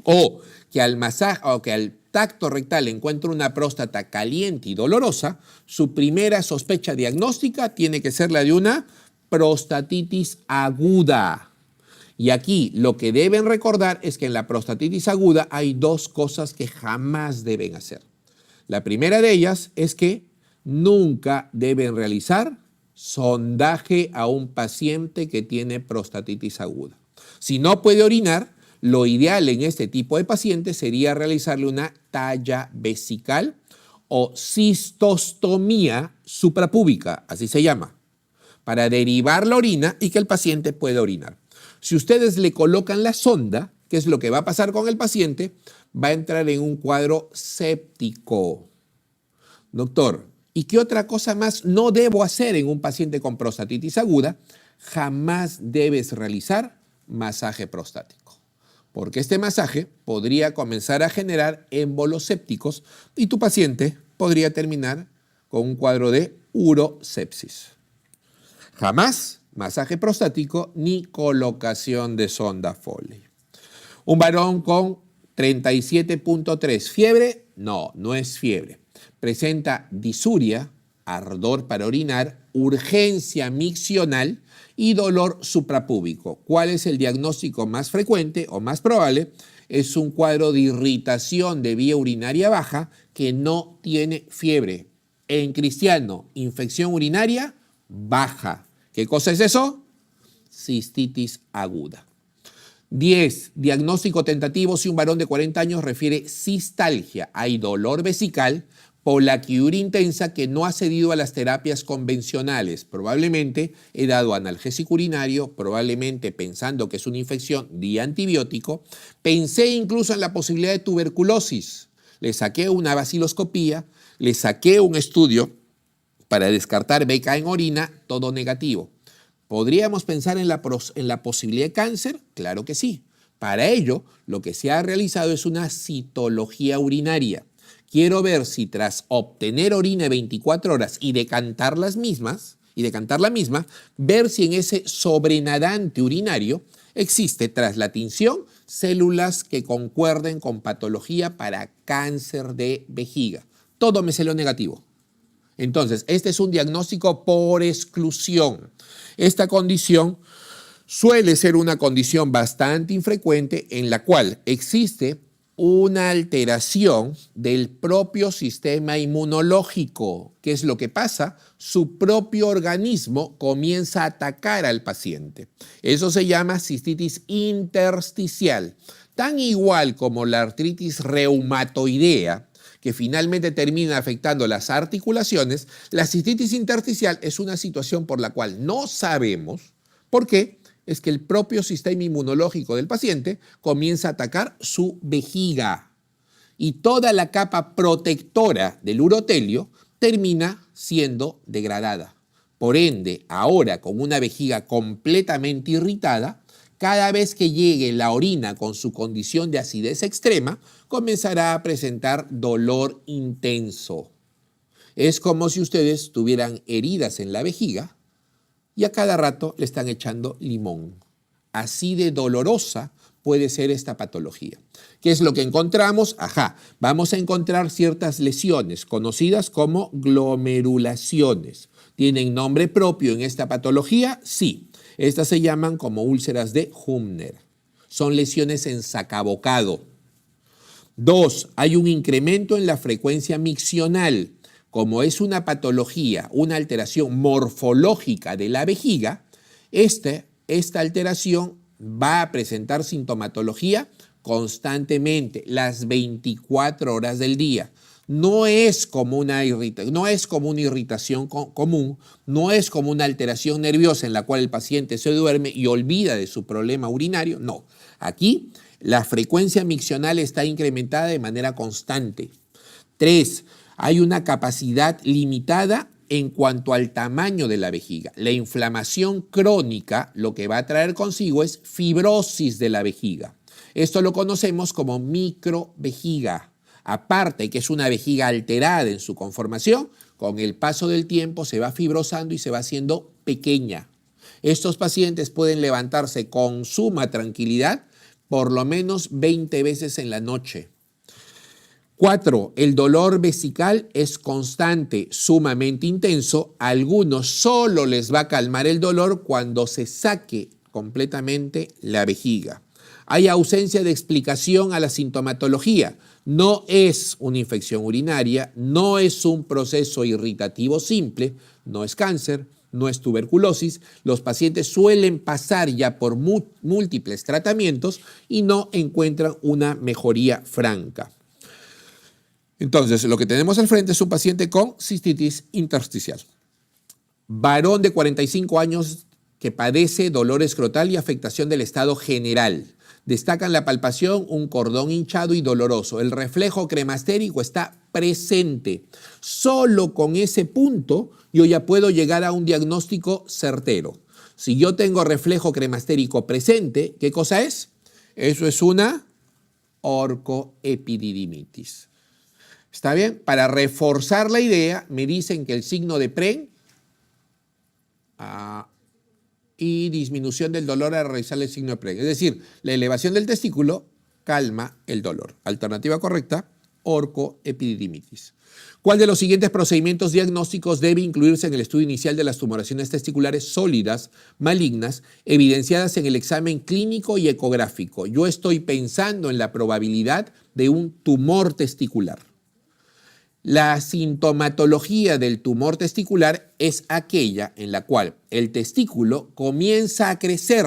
o que al masaje o que al tacto rectal encuentre una próstata caliente y dolorosa, su primera sospecha diagnóstica tiene que ser la de una prostatitis aguda. Y aquí lo que deben recordar es que en la prostatitis aguda hay dos cosas que jamás deben hacer. La primera de ellas es que nunca deben realizar sondaje a un paciente que tiene prostatitis aguda. Si no puede orinar, lo ideal en este tipo de pacientes sería realizarle una talla vesical o cistostomía suprapúbica, así se llama, para derivar la orina y que el paciente pueda orinar. Si ustedes le colocan la sonda, ¿qué es lo que va a pasar con el paciente? Va a entrar en un cuadro séptico. Doctor, ¿y qué otra cosa más no debo hacer en un paciente con prostatitis aguda? Jamás debes realizar masaje prostático, porque este masaje podría comenzar a generar émbolos sépticos y tu paciente podría terminar con un cuadro de urosepsis. Jamás masaje prostático ni colocación de sonda Foley. Un varón con 37.3, ¿fiebre? No, no es fiebre. Presenta disuria, ardor para orinar, urgencia miccional y dolor suprapúbico. ¿Cuál es el diagnóstico más frecuente o más probable? Es un cuadro de irritación de vía urinaria baja que no tiene fiebre. En cristiano, infección urinaria baja. ¿Qué cosa es eso? Cistitis aguda. 10. Diagnóstico tentativo si un varón de 40 años refiere cistalgia. Hay dolor vesical, polaquiuria intensa que no ha cedido a las terapias convencionales. Probablemente he dado analgésico urinario, probablemente pensando que es una infección, di antibiótico. Pensé incluso en la posibilidad de tuberculosis. Le saqué una baciloscopía, le saqué un estudio para descartar beca en orina, todo negativo. ¿Podríamos pensar en la posibilidad de cáncer? Claro que sí. Para ello, lo que se ha realizado es una citología urinaria. Quiero ver si tras obtener orina 24 horas y decantar la misma, ver si en ese sobrenadante urinario existe tras la tinción células que concuerden con patología para cáncer de vejiga. Todo me salió negativo. Entonces, este es un diagnóstico por exclusión. Esta condición suele ser una condición bastante infrecuente en la cual existe una alteración del propio sistema inmunológico. ¿Qué es lo que pasa? Su propio organismo comienza a atacar al paciente. Eso se llama cistitis intersticial. Tan igual como la artritis reumatoidea, que finalmente termina afectando las articulaciones, la cistitis intersticial es una situación por la cual no sabemos por qué es que el propio sistema inmunológico del paciente comienza a atacar su vejiga y toda la capa protectora del urotelio termina siendo degradada. Por ende, ahora con una vejiga completamente irritada, cada vez que llegue la orina con su condición de acidez extrema, comenzará a presentar dolor intenso. Es como si ustedes tuvieran heridas en la vejiga y a cada rato le están echando limón. Así de dolorosa puede ser esta patología. ¿Qué es lo que encontramos? Vamos a encontrar ciertas lesiones conocidas como glomerulaciones. ¿Tienen nombre propio en esta patología? Sí. Estas se llaman como úlceras de Humner. Son lesiones en sacabocado. 2. Hay un incremento en la frecuencia miccional. Como es una patología, una alteración morfológica de la vejiga, esta alteración va a presentar sintomatología constantemente, las 24 horas del día. No es como una irritación común, no es como una alteración nerviosa en la cual el paciente se duerme y olvida de su problema urinario. No, aquí la frecuencia miccional está incrementada de manera constante. 3. Hay una capacidad limitada en cuanto al tamaño de la vejiga. La inflamación crónica lo que va a traer consigo es fibrosis de la vejiga. Esto lo conocemos como microvejiga. Aparte que es una vejiga alterada en su conformación, con el paso del tiempo se va fibrosando y se va haciendo pequeña. Estos pacientes pueden levantarse con suma tranquilidad, por lo menos 20 veces en la noche. 4. El dolor vesical es constante, sumamente intenso. A algunos solo les va a calmar el dolor cuando se saque completamente la vejiga. Hay ausencia de explicación a la sintomatología. No es una infección urinaria, no es un proceso irritativo simple, no es cáncer, no es tuberculosis. Los pacientes suelen pasar ya por múltiples tratamientos y no encuentran una mejoría franca. Entonces, lo que tenemos al frente es un paciente con cistitis intersticial. Varón de 45 años que padece dolor escrotal y afectación del estado general. Destacan la palpación, un cordón hinchado y doloroso. El reflejo cremastérico está presente. Solo con ese punto yo ya puedo llegar a un diagnóstico certero. Si yo tengo reflejo cremastérico presente, ¿qué cosa es? Eso es una orcoepididimitis. ¿Está bien? Para reforzar la idea, me dicen que el signo de PREN y disminución del dolor al realizar el signo de PREN. Es decir, la elevación del testículo calma el dolor. Alternativa correcta, orcoepididimitis. ¿Cuál de los siguientes procedimientos diagnósticos debe incluirse en el estudio inicial de las tumoraciones testiculares sólidas, malignas, evidenciadas en el examen clínico y ecográfico? Yo estoy pensando en la probabilidad de un tumor testicular. La sintomatología del tumor testicular es aquella en la cual el testículo comienza a crecer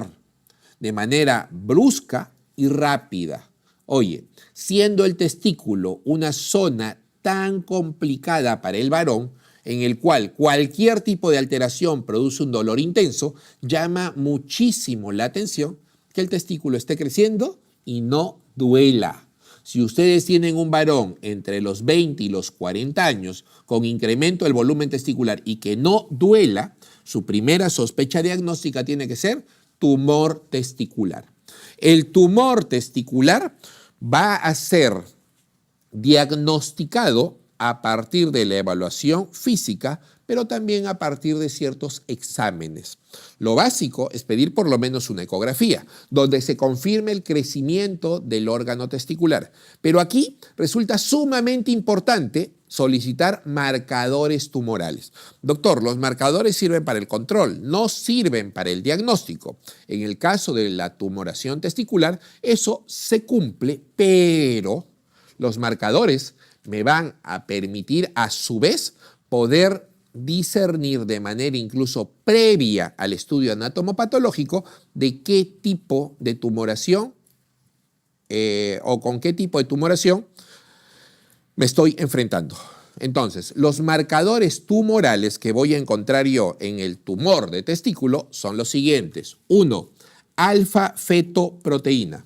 de manera brusca y rápida. Oye, siendo el testículo una zona tan complicada para el varón, en el cual cualquier tipo de alteración produce un dolor intenso, llama muchísimo la atención que el testículo esté creciendo y no duela. Si ustedes tienen un varón entre los 20 y los 40 años con incremento del volumen testicular y que no duela, su primera sospecha diagnóstica tiene que ser tumor testicular. El tumor testicular va a ser diagnosticado a partir de la evaluación física, pero también a partir de ciertos exámenes. Lo básico es pedir por lo menos una ecografía, donde se confirme el crecimiento del órgano testicular. Pero aquí resulta sumamente importante solicitar marcadores tumorales. Doctor, los marcadores sirven para el control, no sirven para el diagnóstico. En el caso de la tumoración testicular, eso se cumple, pero los marcadores me van a permitir a su vez poder discernir de manera incluso previa al estudio anatomopatológico de qué tipo de tumoración o con qué tipo de tumoración me estoy enfrentando. Entonces, los marcadores tumorales que voy a encontrar yo en el tumor de testículo son los siguientes. 1. Alfa-fetoproteína.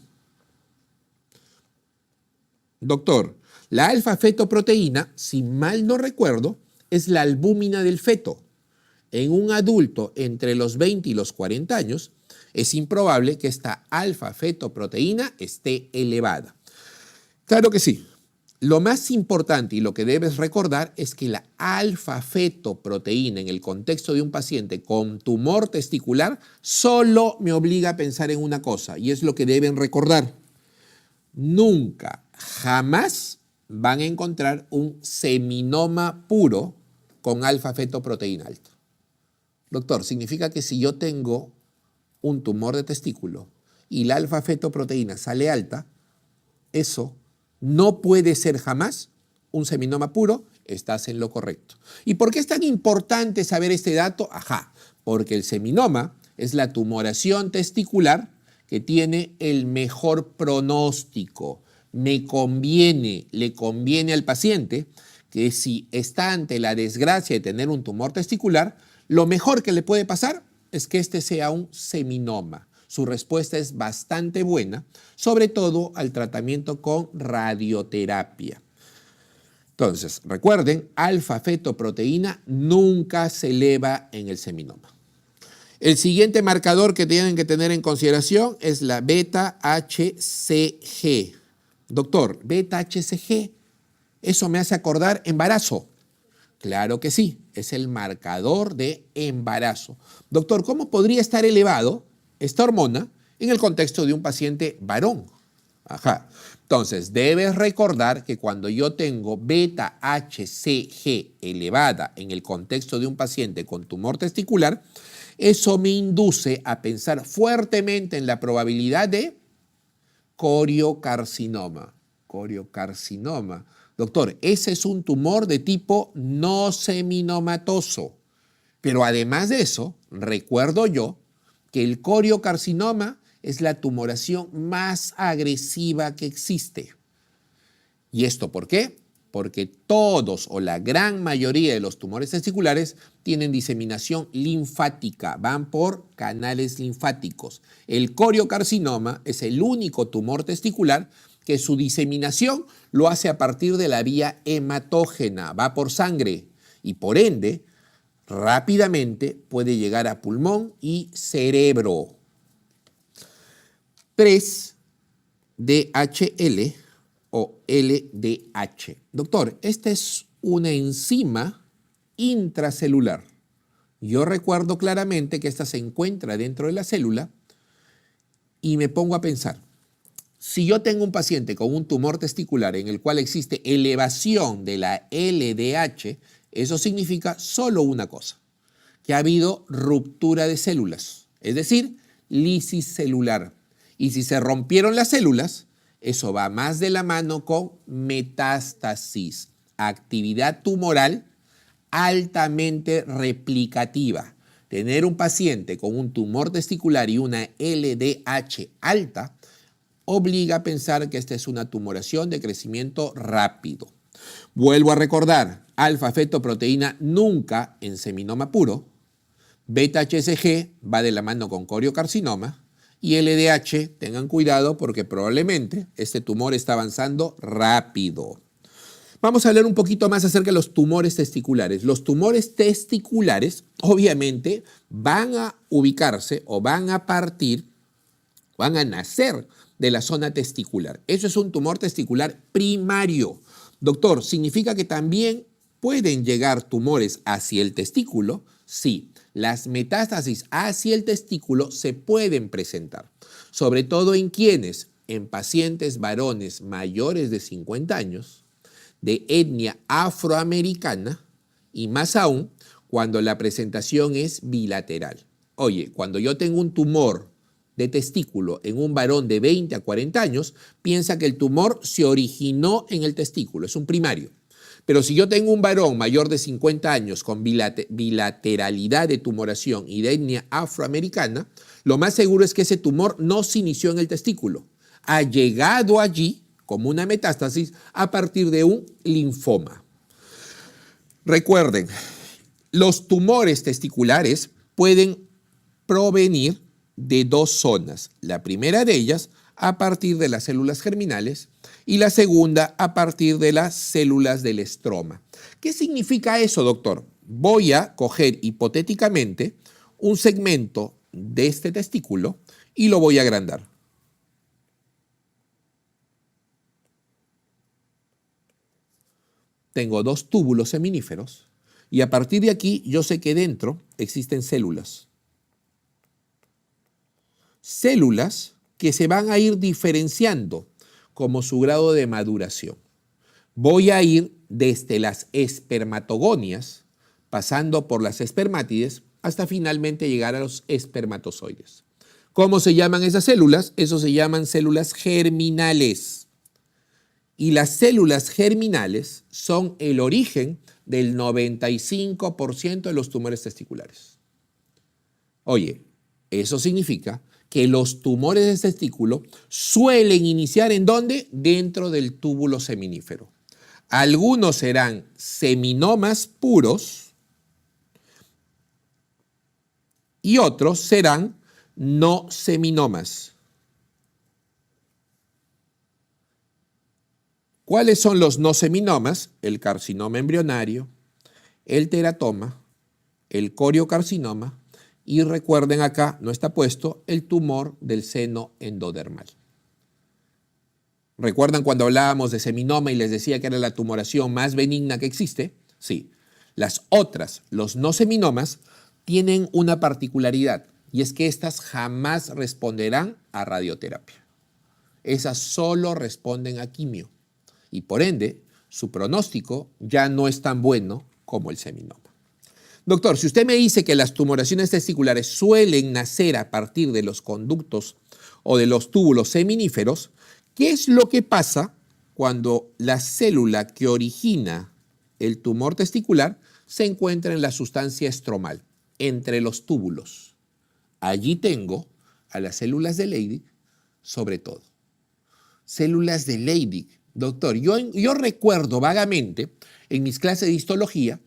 Doctor, la alfa-fetoproteína, si mal no recuerdo, es la albúmina del feto. En un adulto entre los 20 y los 40 años, es improbable que esta alfa-fetoproteína esté elevada. Claro que sí. Lo más importante y lo que debes recordar es que la alfa-fetoproteína en el contexto de un paciente con tumor testicular solo me obliga a pensar en una cosa, y es lo que deben recordar. Nunca, jamás van a encontrar un seminoma puro con alfa-fetoproteína alta. Doctor, significa que si yo tengo un tumor de testículo y la alfa-fetoproteína sale alta, eso no puede ser jamás un seminoma puro. Estás en lo correcto. ¿Y por qué es tan importante saber este dato? Porque el seminoma es la tumoración testicular que tiene el mejor pronóstico. Le conviene al paciente que si está ante la desgracia de tener un tumor testicular, lo mejor que le puede pasar es que este sea un seminoma. Su respuesta es bastante buena, sobre todo al tratamiento con radioterapia. Entonces, recuerden, alfa-fetoproteína nunca se eleva en el seminoma. El siguiente marcador que tienen que tener en consideración es la beta-HCG. Doctor, beta-HCG, eso me hace acordar embarazo. Claro que sí, es el marcador de embarazo. Doctor, ¿cómo podría estar elevado esta hormona en el contexto de un paciente varón. Ajá. Entonces, debes recordar que cuando yo tengo beta HCG elevada en el contexto de un paciente con tumor testicular, eso me induce a pensar fuertemente en la probabilidad de coriocarcinoma. Coriocarcinoma. Doctor, ese es un tumor de tipo no seminomatoso. Pero además de eso, recuerdo yo que el coriocarcinoma es la tumoración más agresiva que existe. ¿Y esto por qué? Porque todos o la gran mayoría de los tumores testiculares tienen diseminación linfática, van por canales linfáticos. El coriocarcinoma es el único tumor testicular que su diseminación lo hace a partir de la vía hematógena, va por sangre y por ende rápidamente puede llegar a pulmón y cerebro. 3-DHL o LDH. Doctor, esta es una enzima intracelular. Yo recuerdo claramente que esta se encuentra dentro de la célula y me pongo a pensar, si yo tengo un paciente con un tumor testicular en el cual existe elevación de la LDH, eso significa solo una cosa, que ha habido ruptura de células, es decir, lisis celular. Y si se rompieron las células, eso va más de la mano con metástasis, actividad tumoral altamente replicativa. Tener un paciente con un tumor testicular y una LDH alta obliga a pensar que esta es una tumoración de crecimiento rápido. Vuelvo a recordar, alfa-fetoproteína nunca en seminoma puro, beta-HCG va de la mano con coriocarcinoma, y LDH, tengan cuidado porque probablemente este tumor está avanzando rápido. Vamos a hablar un poquito más acerca de los tumores testiculares. Los tumores testiculares obviamente van a ubicarse o van a partir, van a nacer de la zona testicular. Eso es un tumor testicular primario. Doctor, ¿significa que también pueden llegar tumores hacia el testículo? Sí. Las metástasis hacia el testículo se pueden presentar, sobre todo en quienes, en pacientes varones mayores de 50 años, de etnia afroamericana y más aún cuando la presentación es bilateral. Oye, cuando yo tengo un tumor de testículo en un varón de 20 a 40 años, piensa que el tumor se originó en el testículo, es un primario. Pero si yo tengo un varón mayor de 50 años con bilateralidad de tumoración y de etnia afroamericana, lo más seguro es que ese tumor no se inició en el testículo. Ha llegado allí como una metástasis a partir de un linfoma. Recuerden, los tumores testiculares pueden provenir de dos zonas. La primera de ellas a partir de las células germinales y la segunda a partir de las células del estroma. ¿Qué significa eso, doctor? Voy a coger hipotéticamente un segmento de este testículo y lo voy a agrandar. Tengo dos túbulos seminíferos y a partir de aquí yo sé que dentro existen células. Células que se van a ir diferenciando como su grado de maduración. Voy a ir desde las espermatogonias, pasando por las espermátides, hasta finalmente llegar a los espermatozoides. ¿Cómo se llaman esas células? Eso se llaman células germinales. Y las células germinales son el origen del 95% de los tumores testiculares. Oye, eso significa que los tumores de testículo suelen iniciar ¿en dónde? Dentro del túbulo seminífero. Algunos serán seminomas puros y otros serán no seminomas. ¿Cuáles son los no seminomas? El carcinoma embrionario, el teratoma, el coriocarcinoma y recuerden acá, no está puesto, el tumor del seno endodermal. ¿Recuerdan cuando hablábamos de seminoma y les decía que era la tumoración más benigna que existe? Sí. Las otras, los no seminomas, tienen una particularidad, y es que estas jamás responderán a radioterapia. Esas solo responden a quimio y por ende su pronóstico ya no es tan bueno como el seminoma. Doctor, si usted me dice que las tumoraciones testiculares suelen nacer a partir de los conductos o de los túbulos seminíferos, ¿qué es lo que pasa cuando la célula que origina el tumor testicular se encuentra en la sustancia estromal, entre los túbulos? Allí tengo a las células de Leydig, sobre todo. Células de Leydig. Doctor, yo recuerdo vagamente en mis clases de histología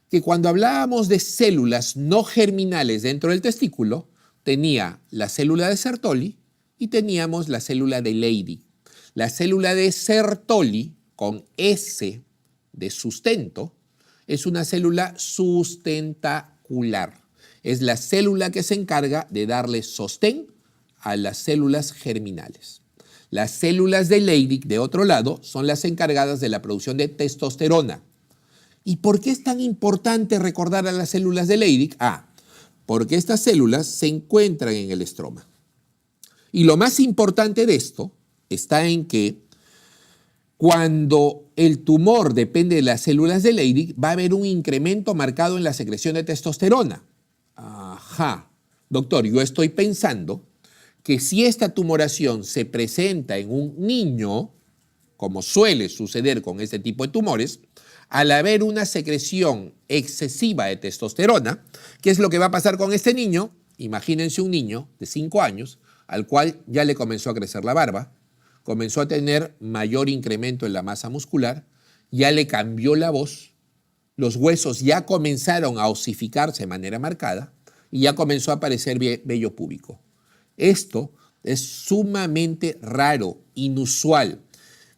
que cuando hablábamos de células no germinales dentro del testículo, tenía la célula de Sertoli y teníamos la célula de Leydig. La célula de Sertoli, con S de sustento, es una célula sustentacular. Es la célula que se encarga de darle sostén a las células germinales. Las células de Leydig, de otro lado, son las encargadas de la producción de testosterona. ¿Y por qué es tan importante recordar a las células de Leydig? Porque estas células se encuentran en el estroma. Y lo más importante de esto está en que cuando el tumor depende de las células de Leydig, va a haber un incremento marcado en la secreción de testosterona. Doctor, yo estoy pensando que si esta tumoración se presenta en un niño, como suele suceder con este tipo de tumores, al haber una secreción excesiva de testosterona, ¿qué es lo que va a pasar con este niño? Imagínense un niño de 5 años al cual ya le comenzó a crecer la barba, comenzó a tener mayor incremento en la masa muscular, ya le cambió la voz, los huesos ya comenzaron a osificarse de manera marcada y ya comenzó a aparecer vello púbico. Esto es sumamente raro, inusual.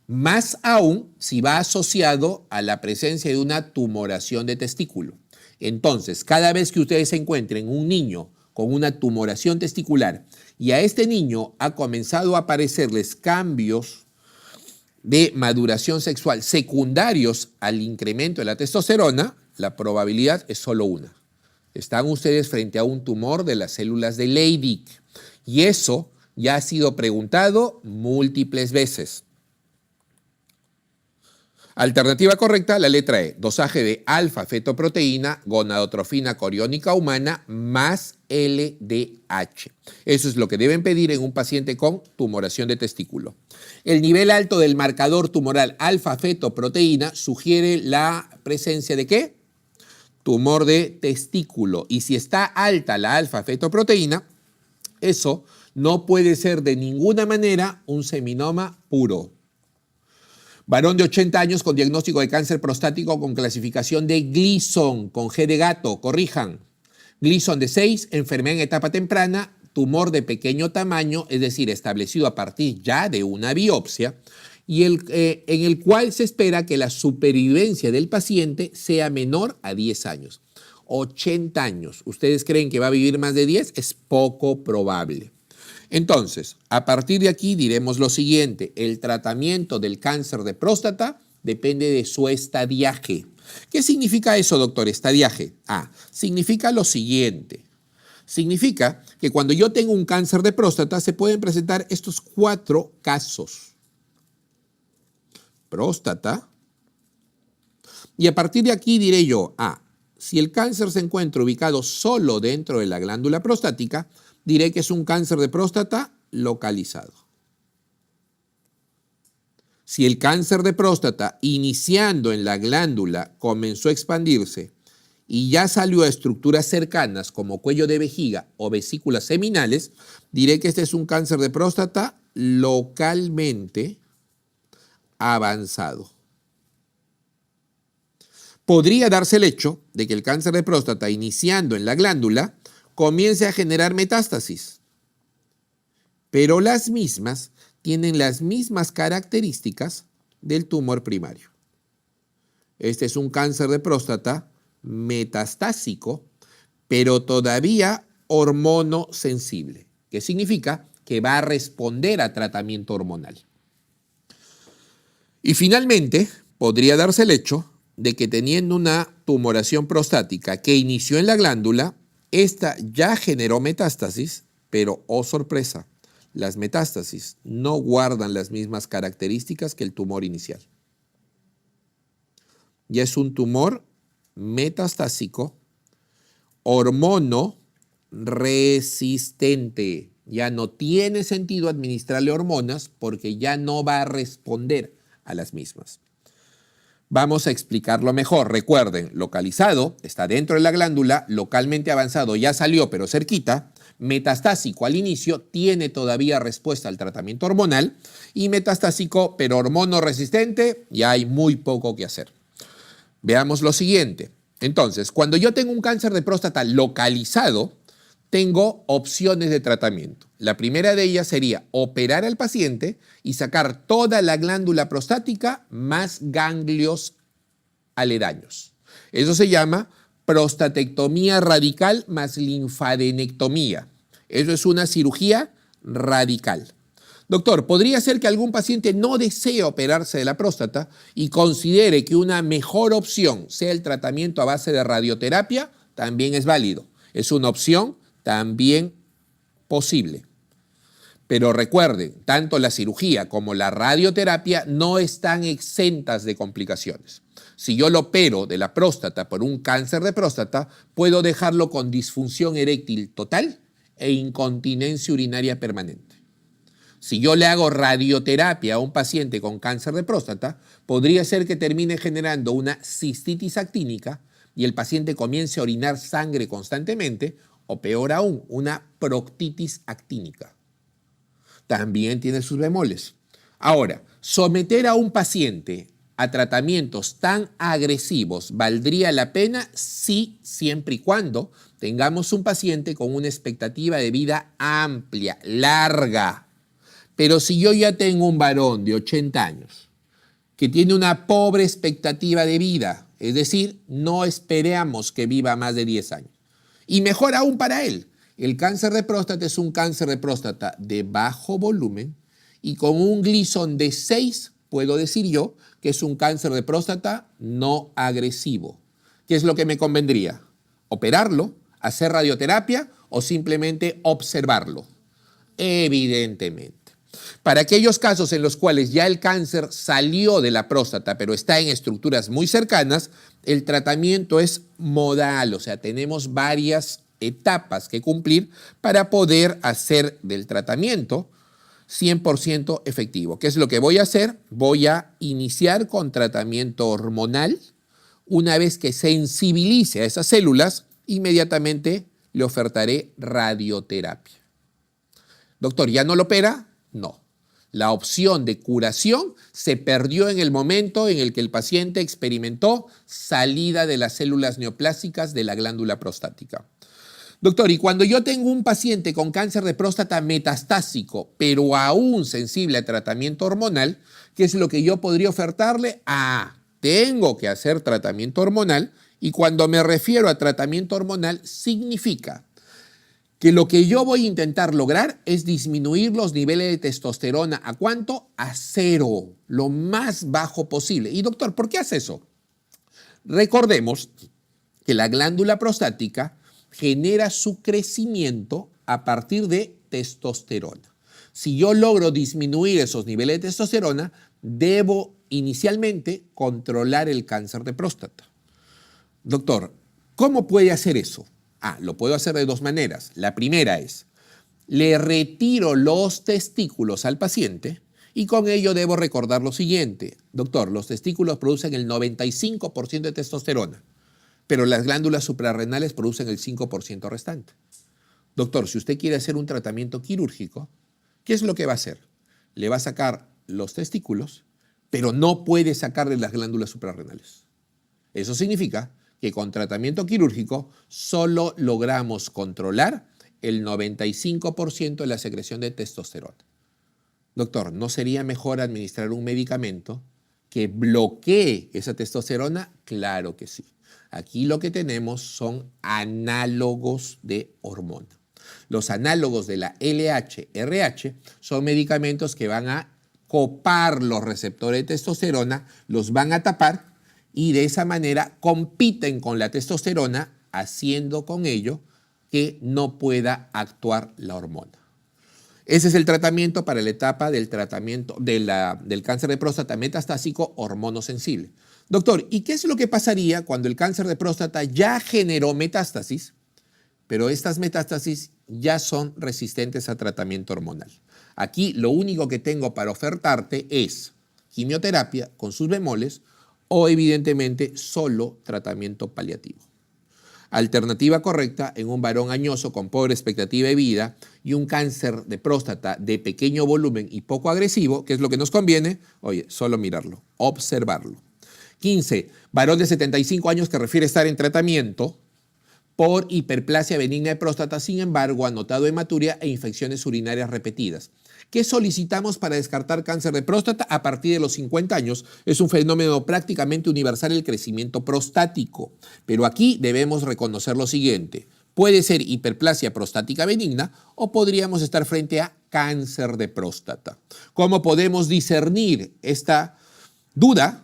Más aún si va asociado a la presencia de una tumoración de testículo. Entonces, cada vez que ustedes encuentren un niño con una tumoración testicular y a este niño ha comenzado a aparecerles cambios de maduración sexual secundarios al incremento de la testosterona, la probabilidad es solo una. Están ustedes frente a un tumor de las células de Leydig y eso ya ha sido preguntado múltiples veces. Alternativa correcta, la letra E. Dosaje de alfa-fetoproteína, gonadotrofina coriónica humana más LDH. Eso es lo que deben pedir en un paciente con tumoración de testículo. El nivel alto del marcador tumoral alfa-fetoproteína sugiere la presencia de ¿qué? Tumor de testículo. Y si está alta la alfa-fetoproteína, eso no puede ser de ninguna manera un seminoma puro. Varón de 80 años con diagnóstico de cáncer prostático con clasificación de Gleason, con G de gato, corrijan. Gleason de 6, enfermedad en etapa temprana, tumor de pequeño tamaño, es decir, establecido a partir ya de una biopsia, y en el cual se espera que la supervivencia del paciente sea menor a 10 años. 80 años, ¿ustedes creen que va a vivir más de 10? Es poco probable. Entonces, a partir de aquí diremos lo siguiente: el tratamiento del cáncer de próstata depende de su estadiaje. ¿Qué significa eso, doctor? Estadiaje. Significa lo siguiente. Significa que cuando yo tengo un cáncer de próstata se pueden presentar estos 4 casos. Próstata. Y a partir de aquí diré yo, si el cáncer se encuentra ubicado solo dentro de la glándula prostática, diré que es un cáncer de próstata localizado. Si el cáncer de próstata, iniciando en la glándula, comenzó a expandirse y ya salió a estructuras cercanas como cuello de vejiga o vesículas seminales, diré que este es un cáncer de próstata localmente avanzado. Podría darse el hecho de que el cáncer de próstata, iniciando en la glándula, comience a generar metástasis, pero las mismas tienen las mismas características del tumor primario. Este es un cáncer de próstata metastásico, pero todavía hormonosensible, que significa que va a responder a tratamiento hormonal. Y finalmente, podría darse el hecho de que teniendo una tumoración prostática que inició en la glándula, Esta ya generó metástasis, pero, oh sorpresa, las metástasis no guardan las mismas características que el tumor inicial. Ya es un tumor metastásico, hormono resistente. Ya no tiene sentido administrarle hormonas porque ya no va a responder a las mismas. Vamos a explicarlo mejor. Recuerden, localizado, está dentro de la glándula, localmente avanzado, ya salió pero cerquita, metastásico al inicio, tiene todavía respuesta al tratamiento hormonal, y metastásico pero hormonoresistente, ya hay muy poco que hacer. Veamos lo siguiente. Entonces, cuando yo tengo un cáncer de próstata localizado, tengo opciones de tratamiento. La primera de ellas sería operar al paciente y sacar toda la glándula prostática más ganglios aledaños. Eso se llama prostatectomía radical más linfadenectomía. Eso es una cirugía radical. Doctor, ¿podría ser que algún paciente no desee operarse de la próstata y considere que una mejor opción sea el tratamiento a base de radioterapia? También es válido. Es una opción también posible. Pero recuerden, tanto la cirugía como la radioterapia no están exentas de complicaciones. Si yo lo opero de la próstata por un cáncer de próstata, puedo dejarlo con disfunción eréctil total e incontinencia urinaria permanente. Si yo le hago radioterapia a un paciente con cáncer de próstata, podría ser que termine generando una cistitis actínica y el paciente comience a orinar sangre constantemente, o peor aún, una proctitis actínica. También tiene sus bemoles. Ahora, someter a un paciente a tratamientos tan agresivos valdría la pena sí, siempre y cuando tengamos un paciente con una expectativa de vida amplia, larga. Pero si yo ya tengo un varón de 80 años que tiene una pobre expectativa de vida, es decir, no esperamos que viva más de 10 años, y mejor aún para él, el cáncer de próstata es un cáncer de próstata de bajo volumen y con un Gleason de 6, puedo decir yo que es un cáncer de próstata no agresivo. ¿Qué es lo que me convendría? ¿Operarlo, hacer radioterapia o simplemente observarlo? Evidentemente. Para aquellos casos en los cuales ya el cáncer salió de la próstata pero está en estructuras muy cercanas, el tratamiento es modal, o sea, tenemos varias etapas que cumplir para poder hacer del tratamiento 100% efectivo. ¿Qué es lo que voy a hacer? Voy a iniciar con tratamiento hormonal. Una vez que sensibilice a esas células, inmediatamente le ofertaré radioterapia. Doctor, ¿ya no lo opera? No. La opción de curación se perdió en el momento en el que el paciente experimentó salida de las células neoplásicas de la glándula prostática. Doctor, y cuando yo tengo un paciente con cáncer de próstata metastásico, pero aún sensible a tratamiento hormonal, ¿qué es lo que yo podría ofertarle? Tengo que hacer tratamiento hormonal, y cuando me refiero a tratamiento hormonal significa que lo que yo voy a intentar lograr es disminuir los niveles de testosterona. ¿A cuánto? A 0, lo más bajo posible. Y doctor, ¿por qué hace eso? Recordemos que la glándula prostática genera su crecimiento a partir de testosterona. Si yo logro disminuir esos niveles de testosterona, debo inicialmente controlar el cáncer de próstata. Doctor, ¿cómo puede hacer eso? Lo puedo hacer de dos maneras. La primera es, le retiro los testículos al paciente y con ello debo recordar lo siguiente. Doctor, los testículos producen el 95% de testosterona, pero las glándulas suprarrenales producen el 5% restante. Doctor, si usted quiere hacer un tratamiento quirúrgico, ¿qué es lo que va a hacer? Le va a sacar los testículos, pero no puede sacarle las glándulas suprarrenales. Eso significa que con tratamiento quirúrgico solo logramos controlar el 95% de la secreción de testosterona. Doctor, ¿no sería mejor administrar un medicamento que bloquee esa testosterona? Claro que sí. Aquí lo que tenemos son análogos de hormona. Los análogos de la LH-RH son medicamentos que van a copar los receptores de testosterona, los van a tapar y de esa manera compiten con la testosterona, haciendo con ello que no pueda actuar la hormona. Ese es el tratamiento para la etapa del tratamiento del cáncer de próstata metastásico hormonosensible. Doctor, ¿y qué es lo que pasaría cuando el cáncer de próstata ya generó metástasis, pero estas metástasis ya son resistentes a tratamiento hormonal? Aquí lo único que tengo para ofertarte es quimioterapia con sus bemoles o evidentemente solo tratamiento paliativo. Alternativa correcta en un varón añoso con pobre expectativa de vida y un cáncer de próstata de pequeño volumen y poco agresivo, ¿qué es lo que nos conviene? Oye, solo mirarlo, observarlo. 15. Varón de 75 años que refiere estar en tratamiento por hiperplasia benigna de próstata, sin embargo, anotado hematuria e infecciones urinarias repetidas. ¿Qué solicitamos para descartar cáncer de próstata a partir de los 50 años? Es un fenómeno prácticamente universal el crecimiento prostático. Pero aquí debemos reconocer lo siguiente. Puede ser hiperplasia prostática benigna o podríamos estar frente a cáncer de próstata. ¿Cómo podemos discernir esta duda?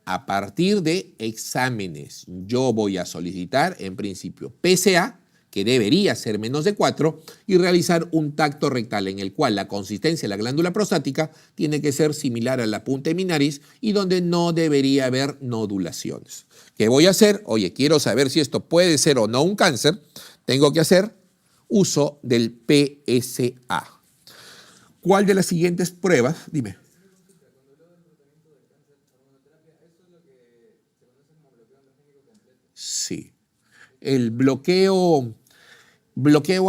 A partir de exámenes. Yo voy a solicitar en principio PSA, que debería ser menos de 4, y realizar un tacto rectal en el cual la consistencia de la glándula prostática tiene que ser similar a la punta de mi nariz y donde no debería haber nodulaciones. ¿Qué voy a hacer? Oye, quiero saber si esto puede ser o no un cáncer. Tengo que hacer uso del PSA. ¿Cuál de las siguientes pruebas? Dime. Sí. El bloqueo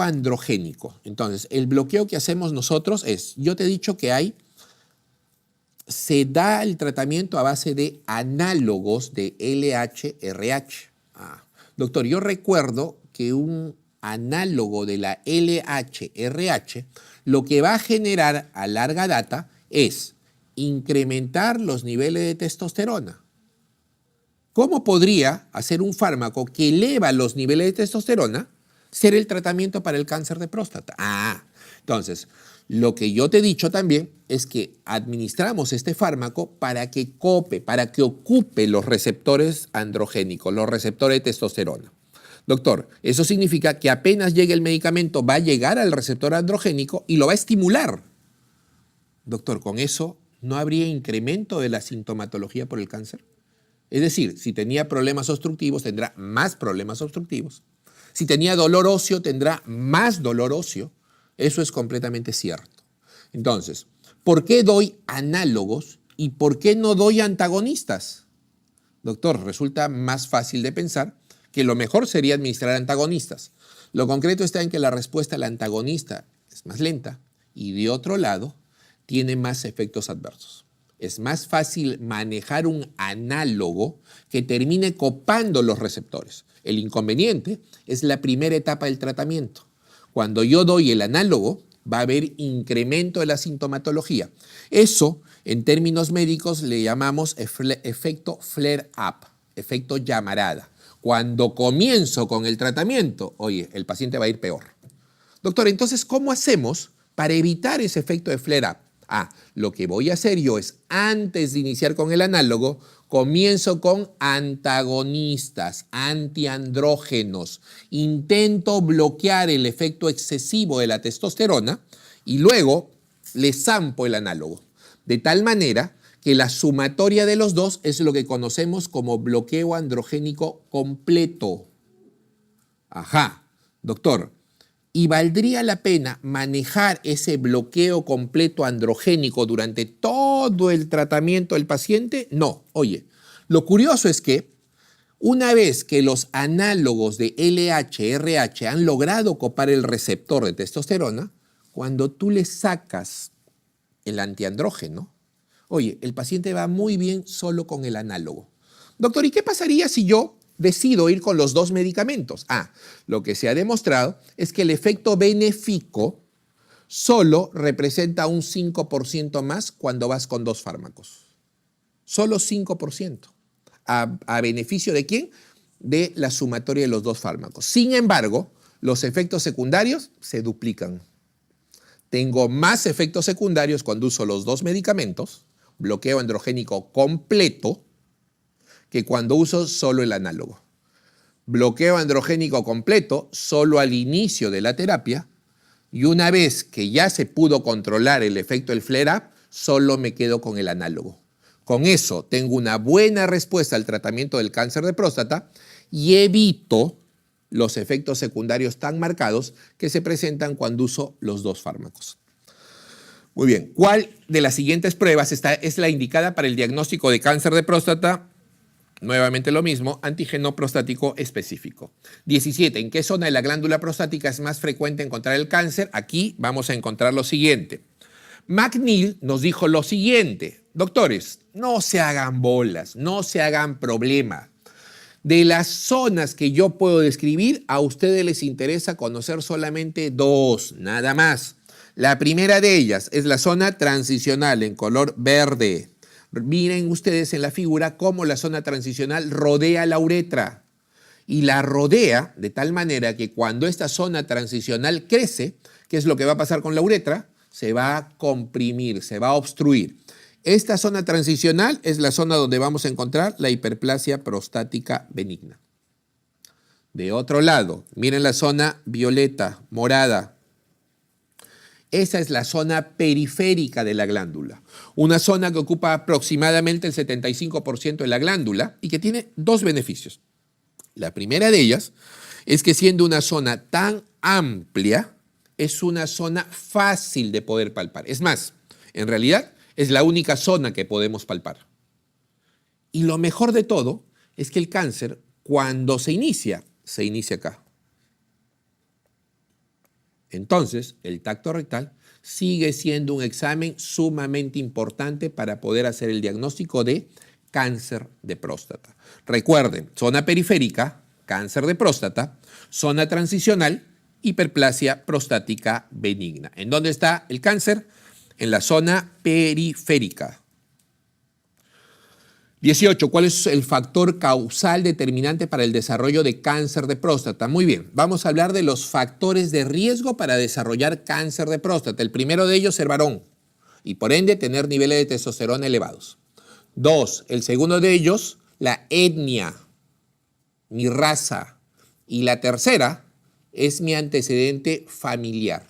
androgénico. Entonces, el bloqueo que hacemos nosotros es, yo te he dicho que se da el tratamiento a base de análogos de LH-RH. Doctor, yo recuerdo que un análogo de la LH-RH lo que va a generar a larga data es incrementar los niveles de testosterona. ¿Cómo podría hacer un fármaco que eleva los niveles de testosterona ser el tratamiento para el cáncer de próstata? Entonces, lo que yo te he dicho también es que administramos este fármaco para que ocupe los receptores androgénicos, los receptores de testosterona. Doctor, eso significa que apenas llegue el medicamento va a llegar al receptor androgénico y lo va a estimular. Doctor, ¿con eso no habría incremento de la sintomatología por el cáncer? Es decir, si tenía problemas obstructivos, tendrá más problemas obstructivos. Si tenía dolor óseo, tendrá más dolor óseo. Eso es completamente cierto. Entonces, ¿por qué doy análogos y por qué no doy antagonistas? Doctor, resulta más fácil de pensar que lo mejor sería administrar antagonistas. Lo concreto está en que la respuesta al antagonista es más lenta y de otro lado tiene más efectos adversos. Es más fácil manejar un análogo que termine copando los receptores. El inconveniente es la primera etapa del tratamiento. Cuando yo doy el análogo, va a haber incremento de la sintomatología. Eso, en términos médicos, le llamamos efecto flare-up, efecto llamarada. Cuando comienzo con el tratamiento, oye, el paciente va a ir peor. Doctor, entonces, ¿cómo hacemos para evitar ese efecto de flare-up? Lo que voy a hacer yo es, antes de iniciar con el análogo, comienzo con antagonistas, antiandrógenos. Intento bloquear el efecto excesivo de la testosterona y luego le zampo el análogo. De tal manera que la sumatoria de los dos es lo que conocemos como bloqueo androgénico completo. Doctor. ¿Y valdría la pena manejar ese bloqueo completo androgénico durante todo el tratamiento del paciente? No. Oye, lo curioso es que una vez que los análogos de LH-RH han logrado copar el receptor de testosterona, cuando tú le sacas el antiandrógeno, oye, el paciente va muy bien solo con el análogo. Doctor, ¿y qué pasaría si yo decido ir con los dos medicamentos? Lo que se ha demostrado es que el efecto benéfico solo representa un 5% más cuando vas con dos fármacos. Solo 5%. ¿A beneficio de quién? De la sumatoria de los dos fármacos. Sin embargo, los efectos secundarios se duplican. Tengo más efectos secundarios cuando uso los dos medicamentos, bloqueo androgénico completo, que cuando uso solo el análogo. bloqueo androgénico completo solo al inicio de la terapia, y una vez que ya se pudo controlar el efecto del flare-up, solo me quedo con el análogo. Con eso tengo una buena respuesta al tratamiento del cáncer de próstata y evito los efectos secundarios tan marcados que se presentan cuando uso los dos fármacos. Muy bien, ¿cuál de las siguientes pruebas es la indicada para el diagnóstico de cáncer de próstata? Nuevamente lo mismo, antígeno prostático específico. 17. ¿En qué zona de la glándula prostática es más frecuente encontrar el cáncer? Aquí vamos a encontrar lo siguiente. McNeil nos dijo lo siguiente: doctores, no se hagan bolas, no se hagan problema. De las zonas que yo puedo describir, a ustedes les interesa conocer solamente dos, nada más. La primera de ellas es la zona transicional en color verde. Miren ustedes en la figura cómo la zona transicional rodea la uretra y la rodea de tal manera que cuando esta zona transicional crece, ¿qué es lo que va a pasar con la uretra? Se va a comprimir, se va a obstruir. Esta zona transicional es la zona donde vamos a encontrar la hiperplasia prostática benigna. De otro lado, miren la zona violeta, morada. Esa es la zona periférica de la glándula, una zona que ocupa aproximadamente el 75% de la glándula y que tiene dos beneficios. La primera de ellas es que siendo una zona tan amplia, es una zona fácil de poder palpar. Es más, en realidad es la única zona que podemos palpar. Y lo mejor de todo es que el cáncer, cuando se inicia acá. Entonces, el tacto rectal sigue siendo un examen sumamente importante para poder hacer el diagnóstico de cáncer de próstata. Recuerden, zona periférica, cáncer de próstata; zona transicional, hiperplasia prostática benigna. ¿En dónde está el cáncer? En la zona periférica. 18. ¿Cuál es el factor causal determinante para el desarrollo de cáncer de próstata? Muy bien, vamos a hablar de los factores de riesgo para desarrollar cáncer de próstata. El primero de ellos, ser varón y por ende tener niveles de testosterona elevados. 2. El segundo de ellos, la etnia, mi raza. Y la tercera es mi antecedente familiar.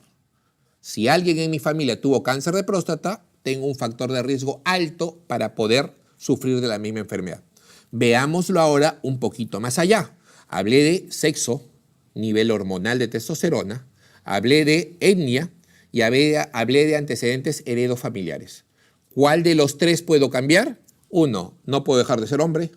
Si alguien en mi familia tuvo cáncer de próstata, tengo un factor de riesgo alto para poder sufrir de la misma enfermedad. Veámoslo ahora un poquito más allá. Hablé de sexo, nivel hormonal de testosterona, hablé de etnia y hablé de antecedentes heredofamiliares. ¿Cuál de los tres puedo cambiar? 1. No puedo dejar de ser hombre.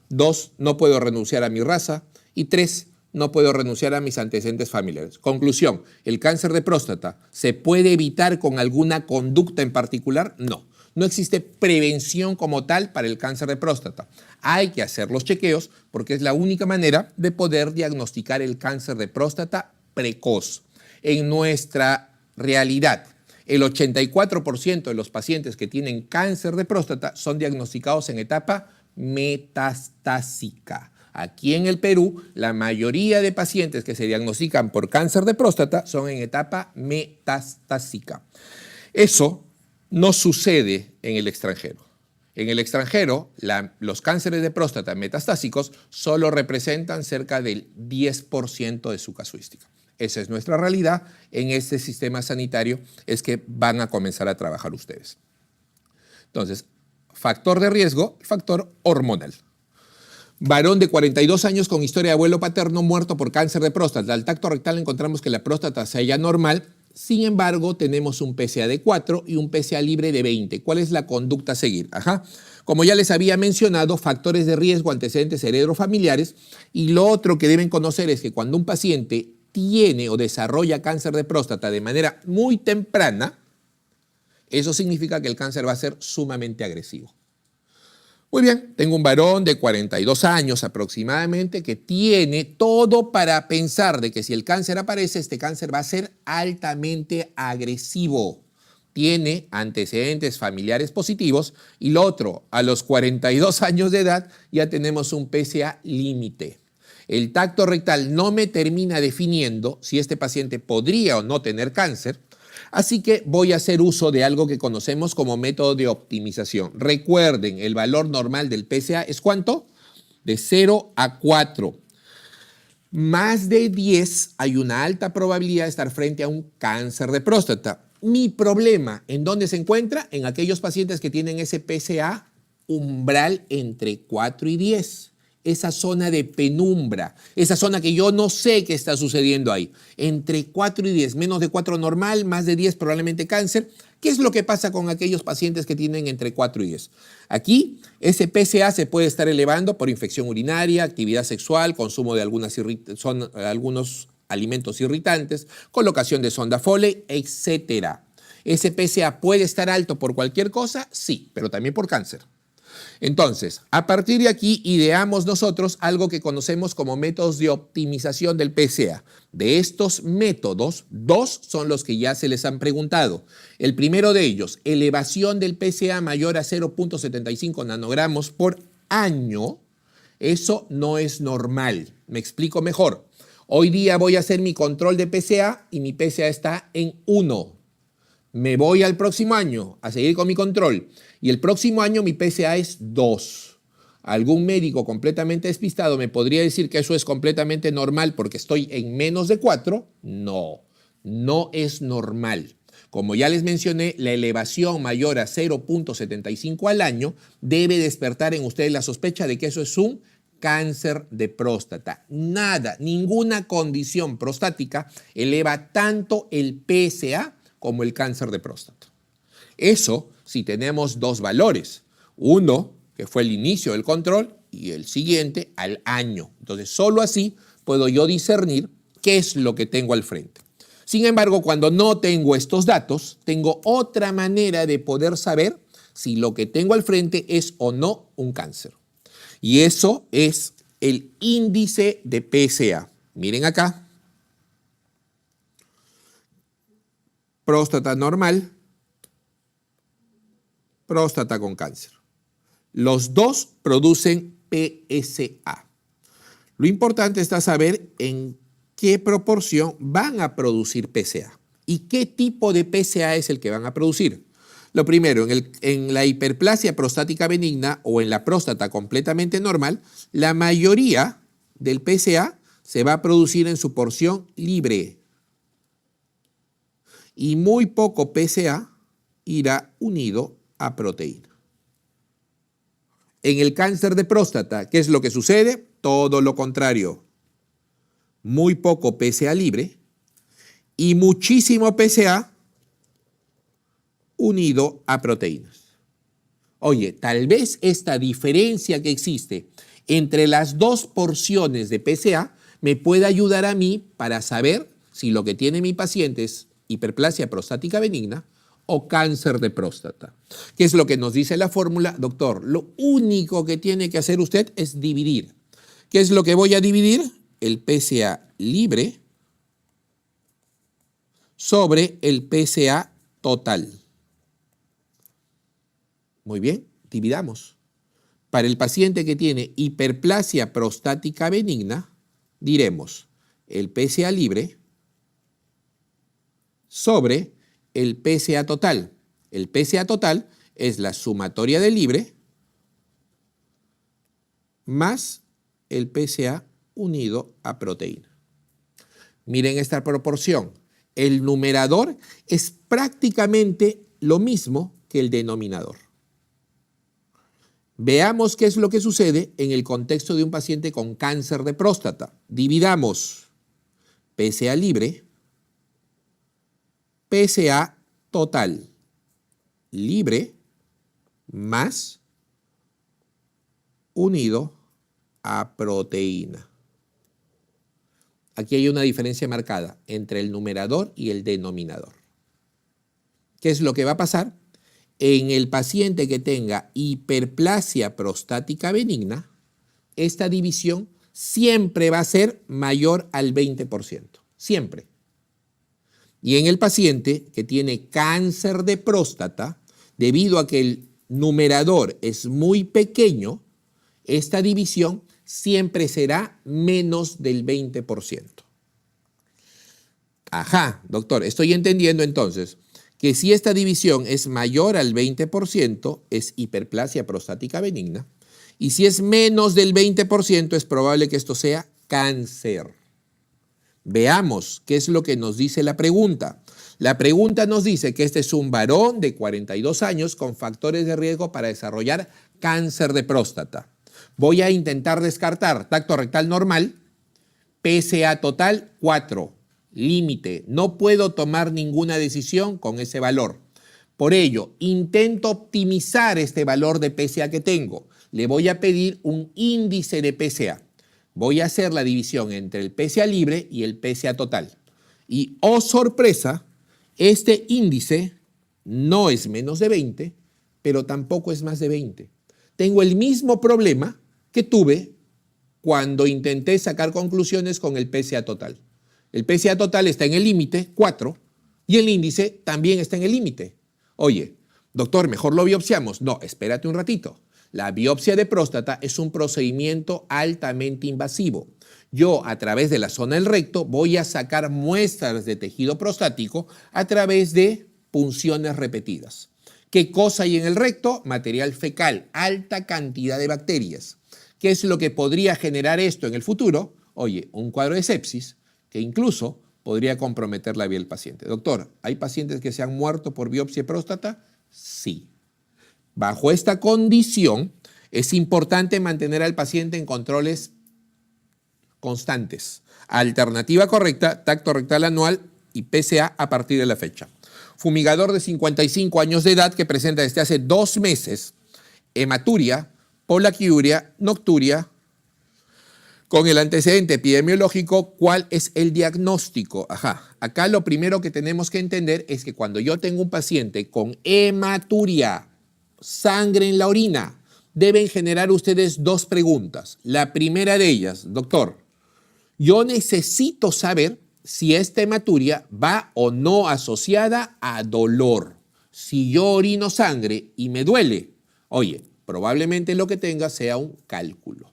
2. No puedo renunciar a mi raza. Y 3. No puedo renunciar a mis antecedentes familiares. Conclusión, ¿el cáncer de próstata se puede evitar con alguna conducta en particular? No. No existe prevención como tal para el cáncer de próstata. Hay que hacer los chequeos porque es la única manera de poder diagnosticar el cáncer de próstata precoz. En nuestra realidad, el 84% de los pacientes que tienen cáncer de próstata son diagnosticados en etapa metastásica. Aquí en el Perú, la mayoría de pacientes que se diagnostican por cáncer de próstata son en etapa metastásica. Eso no sucede en el extranjero. En el extranjero, los cánceres de próstata metastásicos solo representan cerca del 10% de su casuística. Esa es nuestra realidad. En este sistema sanitario es que van a comenzar a trabajar ustedes. Entonces, factor de riesgo, factor hormonal. Varón de 42 años con historia de abuelo paterno muerto por cáncer de próstata. Al tacto rectal encontramos que la próstata se halla normal. Sin embargo, tenemos un PSA de 4 y un PSA libre de 20. ¿Cuál es la conducta a seguir? Como ya les había mencionado, factores de riesgo, antecedentes heredofamiliares. Y lo otro que deben conocer es que cuando un paciente tiene o desarrolla cáncer de próstata de manera muy temprana, eso significa que el cáncer va a ser sumamente agresivo. Muy bien, tengo un varón de 42 años aproximadamente que tiene todo para pensar de que si el cáncer aparece, este cáncer va a ser altamente agresivo. Tiene antecedentes familiares positivos y lo otro, a los 42 años de edad ya tenemos un PSA límite. El tacto rectal no me termina definiendo si este paciente podría o no tener cáncer. Así que voy a hacer uso de algo que conocemos como método de optimización. Recuerden, el valor normal del PSA es ¿cuánto? De 0 a 4. Más de 10 hay una alta probabilidad de estar frente a un cáncer de próstata. Mi problema, ¿en dónde se encuentra? En aquellos pacientes que tienen ese PSA umbral entre 4 y 10. Esa zona de penumbra, esa zona que yo no sé qué está sucediendo ahí. Entre 4 y 10, menos de 4 normal, más de 10 probablemente cáncer. ¿Qué es lo que pasa con aquellos pacientes que tienen entre 4 y 10? Aquí, ese PSA se puede estar elevando por infección urinaria, actividad sexual, consumo de algunos alimentos irritantes, colocación de sonda Foley, etc. ¿Ese PSA puede estar alto por cualquier cosa? Sí, pero también por cáncer. Entonces, a partir de aquí ideamos nosotros algo que conocemos como métodos de optimización del PSA. De estos métodos, 2 son los que ya se les han preguntado. El primero de ellos, elevación del PSA mayor a 0.75 nanogramos por año. Eso no es normal. Me explico mejor. Hoy día voy a hacer mi control de PSA y mi PSA está en 1. Me voy al próximo año a seguir con mi control y el próximo año mi PSA es 2. ¿Algún médico completamente despistado me podría decir que eso es completamente normal porque estoy en menos de 4? No, no es normal. Como ya les mencioné, la elevación mayor a 0.75 al año debe despertar en ustedes la sospecha de que eso es un cáncer de próstata. Nada, ninguna condición prostática eleva tanto el PSA como el cáncer de próstata. Eso si tenemos 2 valores. Uno, que fue el inicio del control, y el siguiente al año. Entonces, solo así puedo yo discernir qué es lo que tengo al frente. Sin embargo, cuando no tengo estos datos, tengo otra manera de poder saber si lo que tengo al frente es o no un cáncer. Y eso es el índice de PSA. Miren acá. Próstata normal, próstata con cáncer. Los dos producen PSA. Lo importante está saber en qué proporción van a producir PSA y qué tipo de PSA es el que van a producir. Lo primero, en la hiperplasia prostática benigna o en la próstata completamente normal, la mayoría del PSA se va a producir en su porción libre. Y muy poco PSA irá unido a proteína. En el cáncer de próstata, ¿qué es lo que sucede? Todo lo contrario. Muy poco PSA libre y muchísimo PSA unido a proteínas. Oye, tal vez esta diferencia que existe entre las 2 porciones de PSA me pueda ayudar a mí para saber si lo que tiene mi paciente es hiperplasia prostática benigna o cáncer de próstata. ¿Qué es lo que nos dice la fórmula? Doctor, lo único que tiene que hacer usted es dividir. ¿Qué es lo que voy a dividir? El PSA libre sobre el PSA total. Muy bien, dividamos. Para el paciente que tiene hiperplasia prostática benigna, diremos el PSA libre sobre el PSA total. El PSA total es la sumatoria del libre más el PSA unido a proteína. Miren esta proporción. El numerador es prácticamente lo mismo que el denominador. Veamos qué es lo que sucede en el contexto de un paciente con cáncer de próstata. Dividamos PSA libre, PSA total, libre, más unido a proteína. Aquí hay una diferencia marcada entre el numerador y el denominador. ¿Qué es lo que va a pasar? En el paciente que tenga hiperplasia prostática benigna, esta división siempre va a ser mayor al 20%. Siempre. Y en el paciente que tiene cáncer de próstata, debido a que el numerador es muy pequeño, esta división siempre será menos del 20%. Ajá, doctor, estoy entendiendo entonces que si esta división es mayor al 20%, es hiperplasia prostática benigna, y si es menos del 20%, es probable que esto sea cáncer. Veamos qué es lo que nos dice la pregunta. La pregunta nos dice que este es un varón de 42 años con factores de riesgo para desarrollar cáncer de próstata. Voy a intentar descartar tacto rectal normal, PSA total 4, límite. No puedo tomar ninguna decisión con ese valor. Por ello, intento optimizar este valor de PSA que tengo. Le voy a pedir un índice de PSA. Voy a hacer la división entre el PSA libre y el PSA total. Y, oh sorpresa, este índice no es menos de 20, pero tampoco es más de 20. Tengo el mismo problema que tuve cuando intenté sacar conclusiones con el PSA total. El PSA total está en el límite, 4, y el índice también está en el límite. Oye, doctor, mejor lo biopsiamos. No, espérate un ratito. La biopsia de próstata es un procedimiento altamente invasivo. Yo, a través de la zona del recto, voy a sacar muestras de tejido prostático a través de punciones repetidas. ¿Qué cosa hay en el recto? Material fecal, alta cantidad de bacterias. ¿Qué es lo que podría generar esto en el futuro? Oye, un cuadro de sepsis que incluso podría comprometer la vida del paciente. Doctor, ¿hay pacientes que se han muerto por biopsia de próstata? Sí. Bajo esta condición, es importante mantener al paciente en controles constantes. Alternativa correcta, tacto rectal anual y PSA a partir de la fecha. Fumigador de 55 años de edad que presenta desde hace 2 meses hematuria, polaquiuria, nocturia, con el antecedente epidemiológico. ¿Cuál es el diagnóstico? Acá lo primero que tenemos que entender es que cuando yo tengo un paciente con hematuria, sangre en la orina, deben generar ustedes 2 preguntas. La primera de ellas, doctor, yo necesito saber si esta hematuria va o no asociada a dolor. Si yo orino sangre y me duele, oye, probablemente lo que tenga sea un cálculo.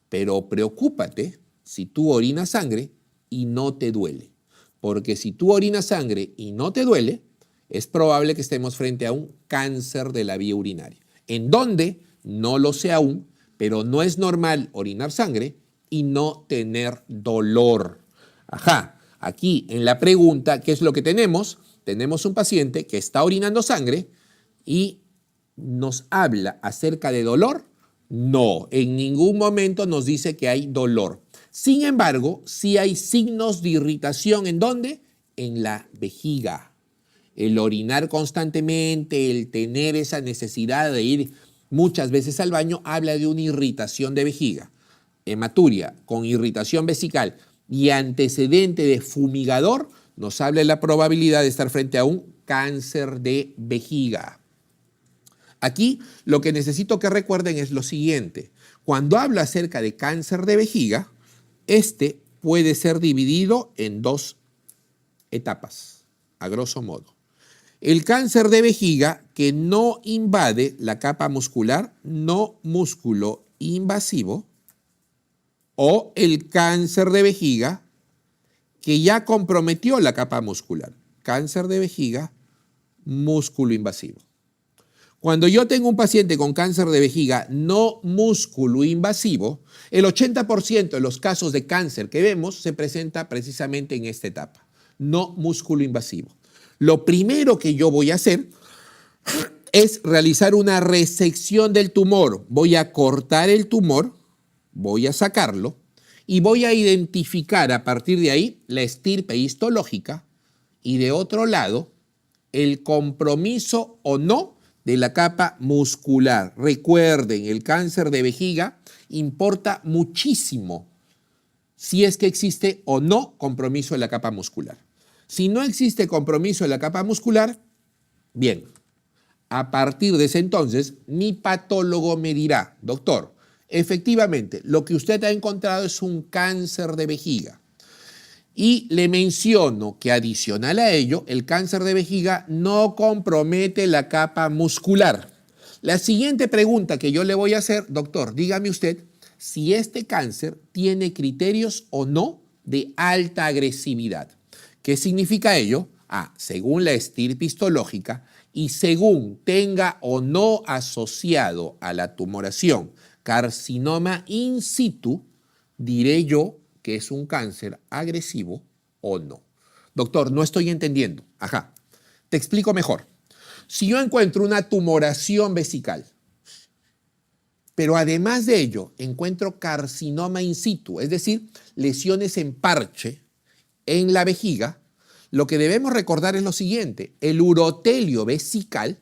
Pero preocúpate si tú orinas sangre y no te duele. Porque si tú orinas sangre y no te duele, es probable que estemos frente a un cáncer de la vía urinaria. ¿En dónde? No lo sé aún, pero no es normal orinar sangre y no tener dolor. Aquí en la pregunta, ¿qué es lo que tenemos? Tenemos un paciente que está orinando sangre y nos habla acerca de dolor. No, en ningún momento nos dice que hay dolor. Sin embargo, sí hay signos de irritación. ¿En dónde? En la vejiga. El orinar constantemente, el tener esa necesidad de ir muchas veces al baño, habla de una irritación de vejiga. Hematuria con irritación vesical y antecedente de fumigador nos habla de la probabilidad de estar frente a un cáncer de vejiga. Aquí lo que necesito que recuerden es lo siguiente. Cuando hablo acerca de cáncer de vejiga, este puede ser dividido en 2 etapas, a grosso modo. El cáncer de vejiga que no invade la capa muscular, no músculo invasivo, o el cáncer de vejiga que ya comprometió la capa muscular. Cáncer de vejiga, músculo invasivo. Cuando yo tengo un paciente con cáncer de vejiga no músculo invasivo, el 80% de los casos de cáncer que vemos se presenta precisamente en esta etapa, no músculo invasivo. Lo primero que yo voy a hacer es realizar una resección del tumor. Voy a cortar el tumor, voy a sacarlo y voy a identificar a partir de ahí la estirpe histológica y de otro lado el compromiso o no de la capa muscular. Recuerden, el cáncer de vejiga importa muchísimo si es que existe o no compromiso de la capa muscular. Si no existe compromiso de la capa muscular, bien, a partir de ese entonces, mi patólogo me dirá, doctor, efectivamente, lo que usted ha encontrado es un cáncer de vejiga. Y le menciono que adicional a ello, el cáncer de vejiga no compromete la capa muscular. La siguiente pregunta que yo le voy a hacer, doctor, dígame usted si este cáncer tiene criterios o no de alta agresividad. ¿Qué significa ello? Según la estirpe histológica y según tenga o no asociado a la tumoración carcinoma in situ, diré yo que es un cáncer agresivo o no. Doctor, no estoy entendiendo. Ajá. Te explico mejor. Si yo encuentro una tumoración vesical, pero además de ello encuentro carcinoma in situ, es decir, lesiones en parche en la vejiga, lo que debemos recordar es lo siguiente: el urotelio vesical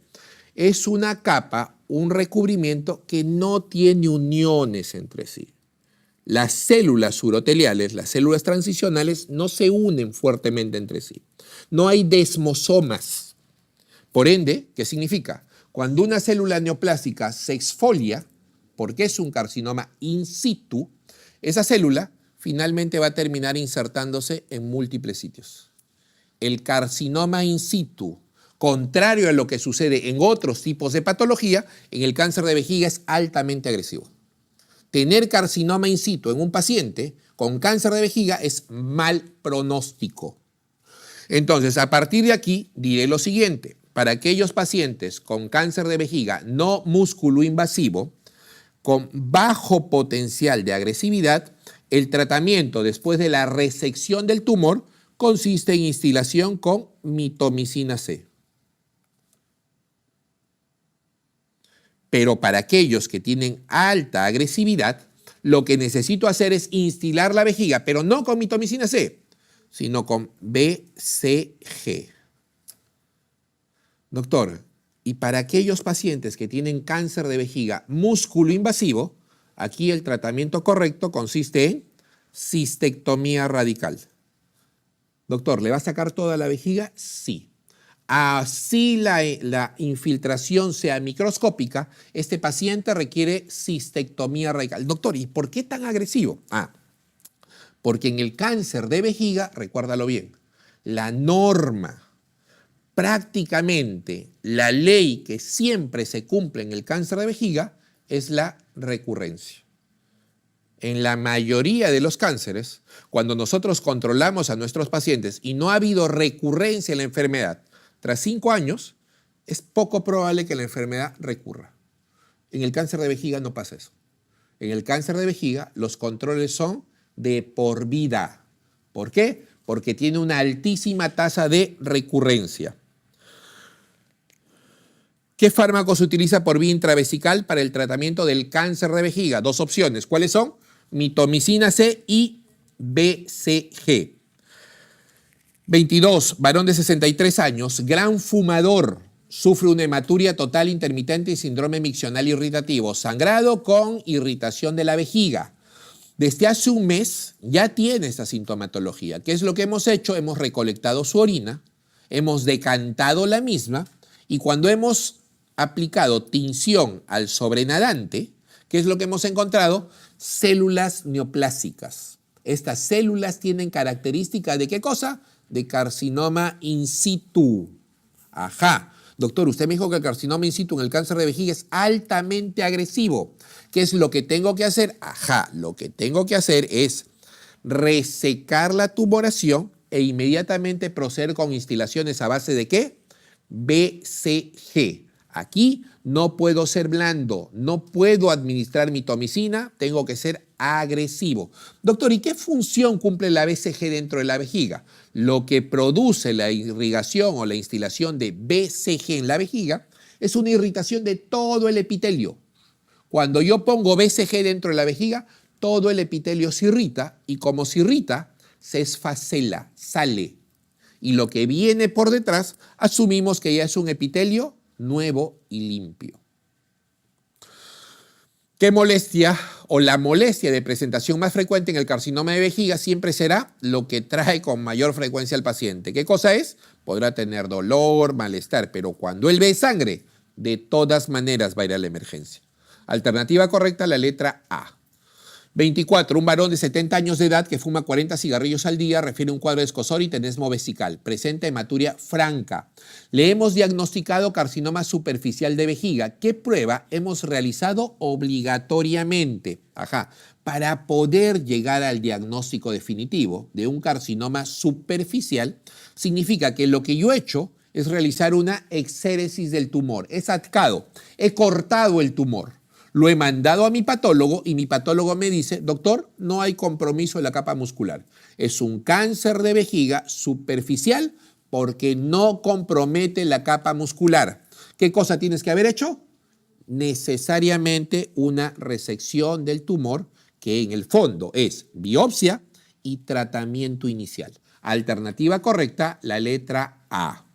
es una capa, un recubrimiento que no tiene uniones entre sí. Las células uroteliales, las células transicionales, no se unen fuertemente entre sí. No hay desmosomas. Por ende, ¿qué significa? Cuando una célula neoplásica se exfolia, porque es un carcinoma in situ, esa célula finalmente va a terminar insertándose en múltiples sitios. El carcinoma in situ, contrario a lo que sucede en otros tipos de patología, en el cáncer de vejiga es altamente agresivo. Tener carcinoma in situ en un paciente con cáncer de vejiga es mal pronóstico. Entonces, a partir de aquí, diré lo siguiente: para aquellos pacientes con cáncer de vejiga no músculo-invasivo, con bajo potencial de agresividad, el tratamiento después de la resección del tumor consiste en instilación con mitomicina C. Pero para aquellos que tienen alta agresividad, lo que necesito hacer es instilar la vejiga, pero no con mitomicina C, sino con BCG. Doctor, y para aquellos pacientes que tienen cáncer de vejiga músculo invasivo, aquí el tratamiento correcto consiste en cistectomía radical. Doctor, ¿le va a sacar toda la vejiga? Sí. Así la infiltración sea microscópica, este paciente requiere cistectomía radical. Doctor, ¿y por qué tan agresivo? Porque en el cáncer de vejiga, recuérdalo bien, la norma, prácticamente la ley que siempre se cumple en el cáncer de vejiga es la recurrencia. En la mayoría de los cánceres, cuando nosotros controlamos a nuestros pacientes y no ha habido recurrencia en la enfermedad, tras 5 años, es poco probable que la enfermedad recurra. En el cáncer de vejiga no pasa eso. En el cáncer de vejiga los controles son de por vida. ¿Por qué? Porque tiene una altísima tasa de recurrencia. ¿Qué fármaco se utiliza por vía intravesical para el tratamiento del cáncer de vejiga? 2 opciones. ¿Cuáles son? Mitomicina C y BCG. 22, varón de 63 años, gran fumador, sufre una hematuria total intermitente y síndrome miccional irritativo, sangrado con irritación de la vejiga. Desde hace un mes ya tiene esta sintomatología. ¿Qué es lo que hemos hecho? Hemos recolectado su orina, hemos decantado la misma y cuando hemos aplicado tinción al sobrenadante, ¿qué es lo que hemos encontrado? Células neoplásicas. Estas células tienen características ¿de qué cosa? De carcinoma in situ. Ajá. Doctor, usted me dijo que el carcinoma in situ en el cáncer de vejiga es altamente agresivo. ¿Qué es lo que tengo que hacer? Ajá, lo que tengo que hacer es resecar la tumoración e inmediatamente proceder con instilaciones a base de ¿qué? BCG. Aquí no puedo ser blando, no puedo administrar mitomicina, tengo que ser agresivo. Doctor, ¿y qué función cumple la BCG dentro de la vejiga? Lo que produce la irrigación o la instilación de BCG en la vejiga es una irritación de todo el epitelio. Cuando yo pongo BCG dentro de la vejiga, todo el epitelio se irrita y como se irrita, se esfacela, sale. Y lo que viene por detrás, asumimos que ya es un epitelio nuevo y limpio. ¿Qué molestia o la molestia de presentación más frecuente en el carcinoma de vejiga siempre será lo que trae con mayor frecuencia al paciente? ¿Qué cosa es? Podrá tener dolor, malestar, pero cuando él ve sangre, de todas maneras va a ir a la emergencia. Alternativa correcta, la letra A. 24. Un varón de 70 años de edad que fuma 40 cigarrillos al día refiere un cuadro de escozor y tenesmo vesical. Presenta hematuria franca. Le hemos diagnosticado carcinoma superficial de vejiga. ¿Qué prueba hemos realizado obligatoriamente? Para poder llegar al diagnóstico definitivo de un carcinoma superficial, significa que lo que yo he hecho es realizar una exéresis del tumor. He sacado, he cortado el tumor. Lo he mandado a mi patólogo y mi patólogo me dice, doctor, no hay compromiso en la capa muscular. Es un cáncer de vejiga superficial porque no compromete la capa muscular. ¿Qué cosa tienes que haber hecho? Necesariamente una resección del tumor, que en el fondo es biopsia y tratamiento inicial. Alternativa correcta, la letra A.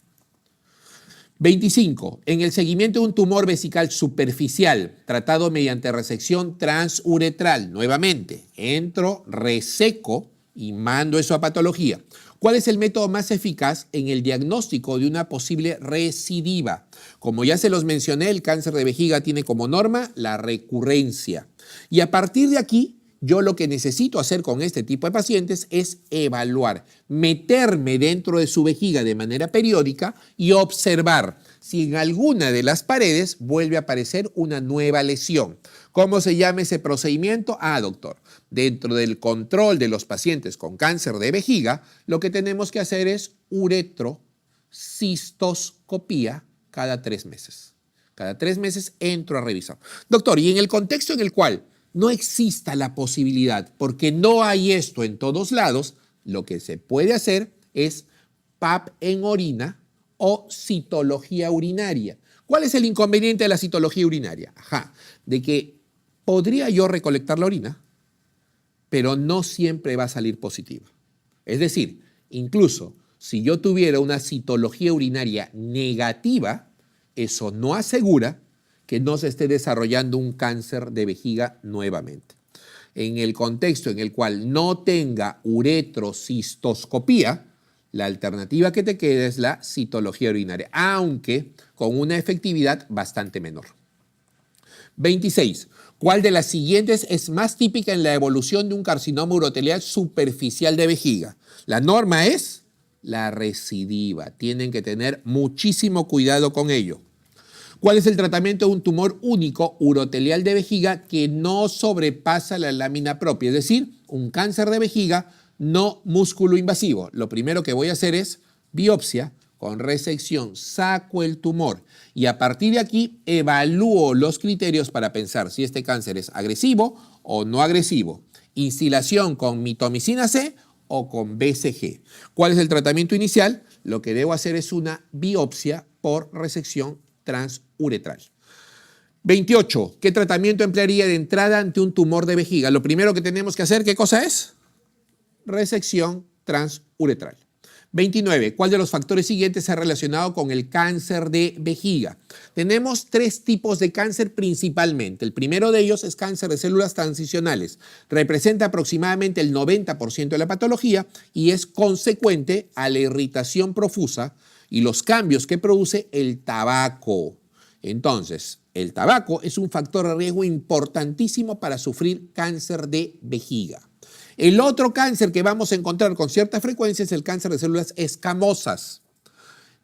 25. En el seguimiento de un tumor vesical superficial tratado mediante resección transuretral, nuevamente, entro, reseco y mando eso a patología. ¿Cuál es el método más eficaz en el diagnóstico de una posible recidiva? Como ya se los mencioné, el cáncer de vejiga tiene como norma la recurrencia. Y a partir de aquí, yo lo que necesito hacer con este tipo de pacientes es evaluar, meterme dentro de su vejiga de manera periódica y observar si en alguna de las paredes vuelve a aparecer una nueva lesión. ¿Cómo se llama ese procedimiento? Doctor, dentro del control de los pacientes con cáncer de vejiga, lo que tenemos que hacer es uretrocistoscopía cada 3 meses. Cada 3 meses entro a revisar. Doctor, y en el contexto en el cual no exista la posibilidad, porque no hay esto en todos lados, lo que se puede hacer es PAP en orina o citología urinaria. ¿Cuál es el inconveniente de la citología urinaria? De que podría yo recolectar la orina, pero no siempre va a salir positiva. Es decir, incluso si yo tuviera una citología urinaria negativa, eso no asegura que no se esté desarrollando un cáncer de vejiga nuevamente. En el contexto en el cual no tenga uretrocistoscopía, la alternativa que te queda es la citología urinaria, aunque con una efectividad bastante menor. 26. ¿Cuál de las siguientes es más típica en la evolución de un carcinoma urotelial superficial de vejiga? La norma es la recidiva. Tienen que tener muchísimo cuidado con ello. ¿Cuál es el tratamiento de un tumor único urotelial de vejiga que no sobrepasa la lámina propia? Es decir, un cáncer de vejiga no músculo invasivo. Lo primero que voy a hacer es biopsia con resección, saco el tumor y a partir de aquí evalúo los criterios para pensar si este cáncer es agresivo o no agresivo. Instilación con mitomicina C o con BCG. ¿Cuál es el tratamiento inicial? Lo que debo hacer es una biopsia por resección transuretral. 28. ¿Qué tratamiento emplearía de entrada ante un tumor de vejiga? Lo primero que tenemos que hacer, ¿qué cosa es? Resección transuretral. 29. ¿Cuál de los factores siguientes se ha relacionado con el cáncer de vejiga? Tenemos 3 tipos de cáncer principalmente. El primero de ellos es cáncer de células transicionales. Representa aproximadamente el 90% de la patología y es consecuente a la irritación profusa y los cambios que produce el tabaco. Entonces, el tabaco es un factor de riesgo importantísimo para sufrir cáncer de vejiga. El otro cáncer que vamos a encontrar con cierta frecuencia es el cáncer de células escamosas.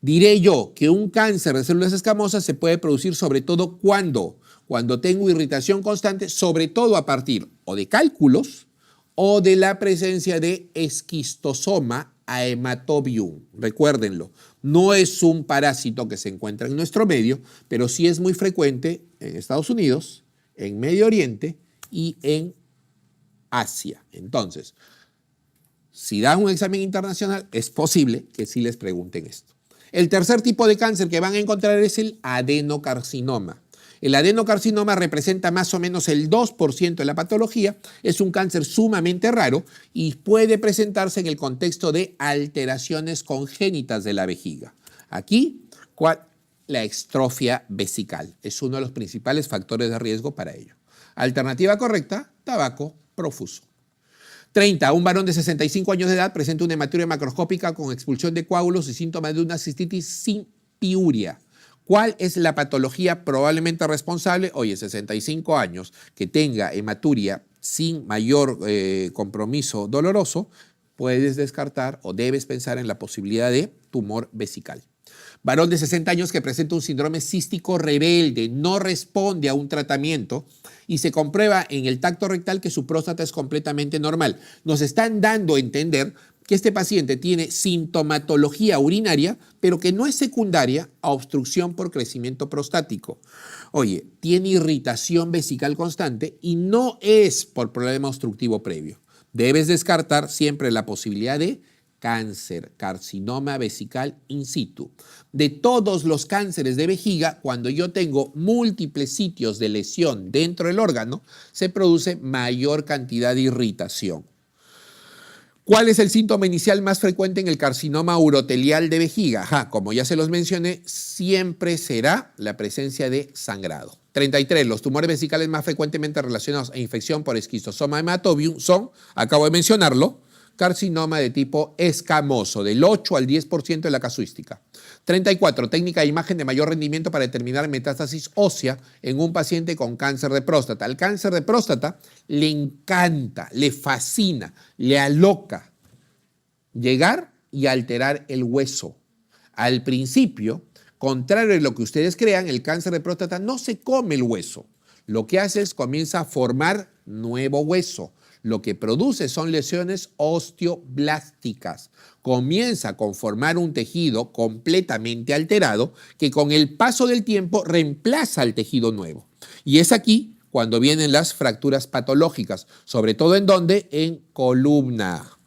Diré yo que un cáncer de células escamosas se puede producir sobre todo cuando tengo irritación constante, sobre todo a partir o de cálculos o de la presencia de esquistosoma haematobium. Recuérdenlo, no es un parásito que se encuentra en nuestro medio, pero sí es muy frecuente en Estados Unidos, en Medio Oriente y en Asia. Entonces, si dan un examen internacional, es posible que sí les pregunten esto. El tercer tipo de cáncer que van a encontrar es el adenocarcinoma. El adenocarcinoma representa más o menos el 2% de la patología, es un cáncer sumamente raro y puede presentarse en el contexto de alteraciones congénitas de la vejiga. Aquí, la extrofia vesical es uno de los principales factores de riesgo para ello. Alternativa correcta, tabaco profuso. 30. Un varón de 65 años de edad presenta una hematuria macroscópica con expulsión de coágulos y síntomas de una cistitis sin piuria. ¿Cuál es la patología probablemente responsable? Oye, 65 años, que tenga hematuria sin mayor compromiso doloroso, puedes descartar o debes pensar en la posibilidad de tumor vesical. Varón de 60 años que presenta un síndrome cístico rebelde, no responde a un tratamiento y se comprueba en el tacto rectal que su próstata es completamente normal. Nos están dando a entender que este paciente tiene sintomatología urinaria, pero que no es secundaria a obstrucción por crecimiento prostático. Oye, tiene irritación vesical constante y no es por problema obstructivo previo. Debes descartar siempre la posibilidad de cáncer, carcinoma vesical in situ. De todos los cánceres de vejiga, cuando yo tengo múltiples sitios de lesión dentro del órgano, se produce mayor cantidad de irritación. ¿Cuál es el síntoma inicial más frecuente en el carcinoma urotelial de vejiga? Como ya se los mencioné, siempre será la presencia de sangrado. 33. Los tumores vesicales más frecuentemente relacionados a infección por esquistosoma hematobium son, acabo de mencionarlo, carcinoma de tipo escamoso, del 8 al 10% de la casuística. 34. Técnica de imagen de mayor rendimiento para determinar metástasis ósea en un paciente con cáncer de próstata. Al cáncer de próstata le encanta, le fascina, le aloca llegar y alterar el hueso. Al principio, contrario a lo que ustedes crean, el cáncer de próstata no se come el hueso. Lo que hace es comienza a formar nuevo hueso. Lo que produce son lesiones osteoblásticas. Comienza a conformar un tejido completamente alterado que con el paso del tiempo reemplaza al tejido nuevo. Y es aquí cuando vienen las fracturas patológicas, sobre todo ¿en dónde? En columna.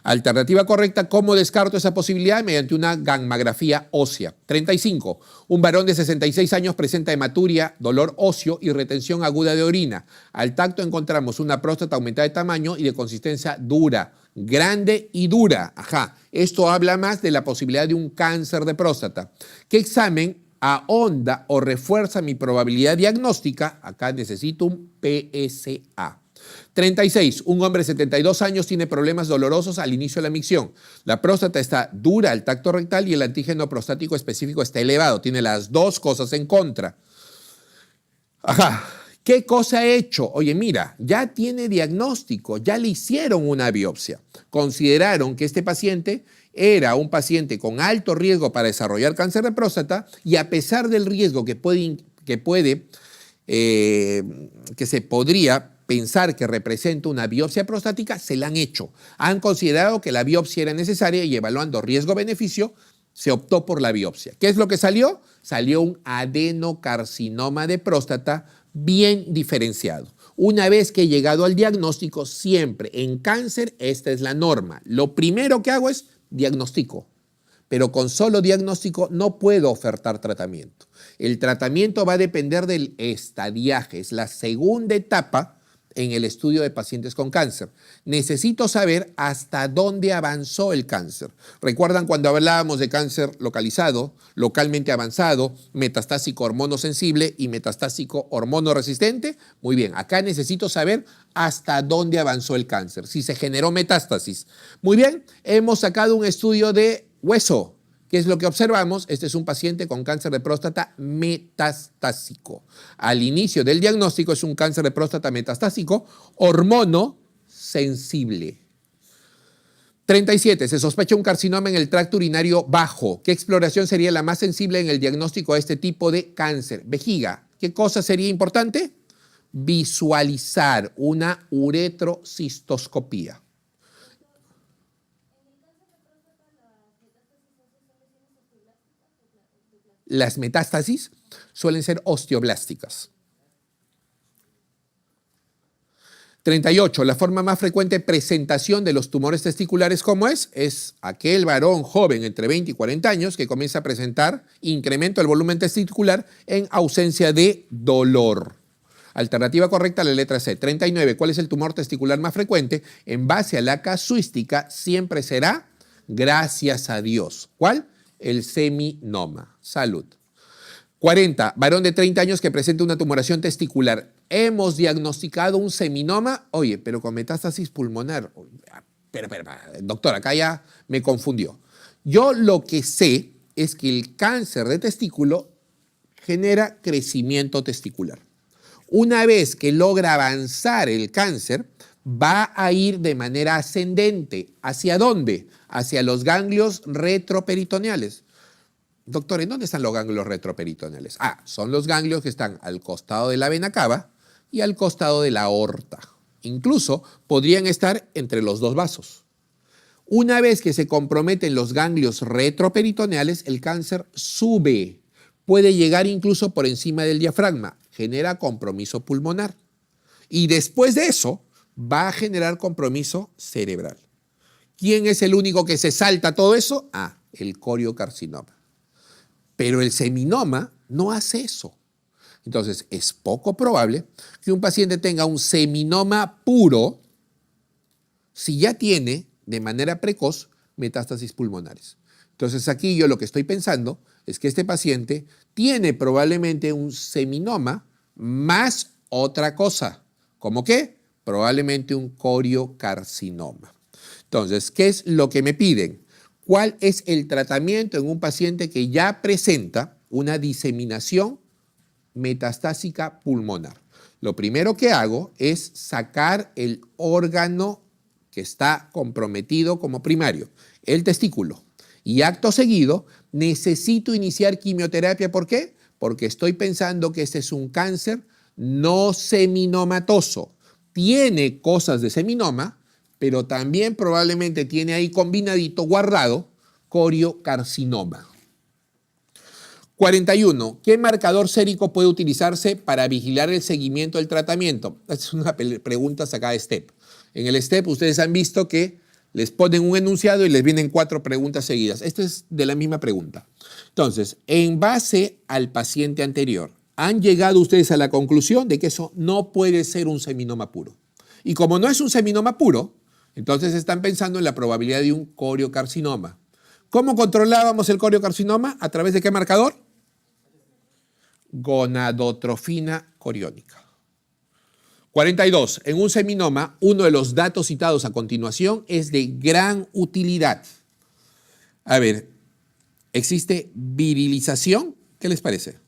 Alternativa correcta, ¿cómo descarto esa posibilidad? Mediante una gammagrafía ósea. 35. Un varón de 66 años presenta hematuria, dolor óseo y retención aguda de orina. Al tacto encontramos una próstata aumentada de tamaño y de consistencia dura, grande y dura. Esto habla más de la posibilidad de un cáncer de próstata. ¿Qué examen ahonda o refuerza mi probabilidad diagnóstica? Acá necesito un PSA. 36. Un hombre de 72 años tiene problemas dolorosos al inicio de la micción. La próstata está dura al tacto rectal y el antígeno prostático específico está elevado. Tiene las dos cosas en contra. ¿Qué cosa ha hecho? Oye, mira, ya tiene diagnóstico, ya le hicieron una biopsia. Consideraron que este paciente era un paciente con alto riesgo para desarrollar cáncer de próstata y a pesar del riesgo que se podría pensar que representa una biopsia prostática, se la han hecho. Han considerado que la biopsia era necesaria y evaluando riesgo-beneficio, se optó por la biopsia. ¿Qué es lo que salió? Salió un adenocarcinoma de próstata bien diferenciado. Una vez que he llegado al diagnóstico, siempre en cáncer, esta es la norma. Lo primero que hago es diagnostico, pero con solo diagnóstico no puedo ofertar tratamiento. El tratamiento va a depender del estadiaje, es la segunda etapa en el estudio de pacientes con cáncer. Necesito saber hasta dónde avanzó el cáncer. ¿Recuerdan cuando hablábamos de cáncer localizado, localmente avanzado, metastásico hormonosensible y metastásico hormonoresistente? Muy bien, acá necesito saber hasta dónde avanzó el cáncer, si se generó metástasis. Muy bien, hemos sacado un estudio de hueso. ¿Qué es lo que observamos? Este es un paciente con cáncer de próstata metastásico. Al inicio del diagnóstico es un cáncer de próstata metastásico hormonosensible. 37. Se sospecha un carcinoma en el tracto urinario bajo. ¿Qué exploración sería la más sensible en el diagnóstico de este tipo de cáncer? Vejiga. ¿Qué cosa sería importante? Visualizar una uretrocistoscopía. Las metástasis suelen ser osteoblásticas. 38. La forma más frecuente de presentación de los tumores testiculares, ¿cómo es? Es aquel varón joven entre 20 y 40 años que comienza a presentar incremento del volumen testicular en ausencia de dolor. Alternativa correcta, la letra C. 39. ¿Cuál es el tumor testicular más frecuente? En base a la casuística siempre será, gracias a Dios. ¿Cuál? El seminoma. Salud. 40. Varón de 30 años que presenta una tumoración testicular. Hemos diagnosticado un seminoma, oye, pero con metástasis pulmonar. Pero, doctor, acá ya me confundió. Yo lo que sé es que el cáncer de testículo genera crecimiento testicular. Una vez que logra avanzar el cáncer, va a ir de manera ascendente. ¿Hacia dónde? Hacia los ganglios retroperitoneales. Doctor, ¿en dónde están los ganglios retroperitoneales? Son los ganglios que están al costado de la vena cava y al costado de la aorta. Incluso podrían estar entre los dos vasos. Una vez que se comprometen los ganglios retroperitoneales, el cáncer sube. Puede llegar incluso por encima del diafragma. Genera compromiso pulmonar. Y después de eso, va a generar compromiso cerebral. ¿Quién es el único que se salta todo eso? Ah, el coriocarcinoma. Pero el seminoma no hace eso. Entonces, es poco probable que un paciente tenga un seminoma puro si ya tiene de manera precoz metástasis pulmonares. Entonces, aquí yo lo que estoy pensando es que este paciente tiene probablemente un seminoma más otra cosa. ¿Cómo qué? Probablemente un coriocarcinoma. Entonces, ¿qué es lo que me piden? ¿Cuál es el tratamiento en un paciente que ya presenta una diseminación metastásica pulmonar? Lo primero que hago es sacar el órgano que está comprometido como primario, el testículo. Y acto seguido, necesito iniciar quimioterapia. ¿Por qué? Porque estoy pensando que este es un cáncer no seminomatoso. Tiene cosas de seminoma, pero también probablemente tiene ahí combinadito, guardado, coriocarcinoma. 41. ¿Qué marcador sérico puede utilizarse para vigilar el seguimiento del tratamiento? Esta es una pregunta sacada de STEP. En el STEP ustedes han visto que les ponen un enunciado y les vienen 4 preguntas seguidas. Esta es de la misma pregunta. Entonces, en base al paciente anterior, han llegado ustedes a la conclusión de que eso no puede ser un seminoma puro. Y como no es un seminoma puro, entonces están pensando en la probabilidad de un coriocarcinoma. ¿Cómo controlábamos el coriocarcinoma? ¿A través de qué marcador? Gonadotrofina coriónica. 42. En un seminoma, uno de los datos citados a continuación es de gran utilidad. A ver, ¿existe virilización? ¿Qué les parece?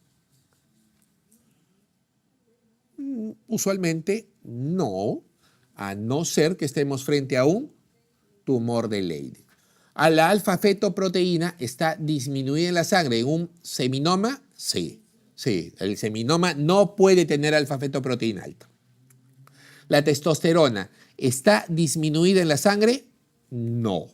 Usualmente no, a no ser que estemos frente a un tumor de Leydig. ¿A la alfa-fetoproteína está disminuida en la sangre en un seminoma? Sí, sí, el seminoma no puede tener alfa-fetoproteína alta. ¿La testosterona está disminuida en la sangre? No.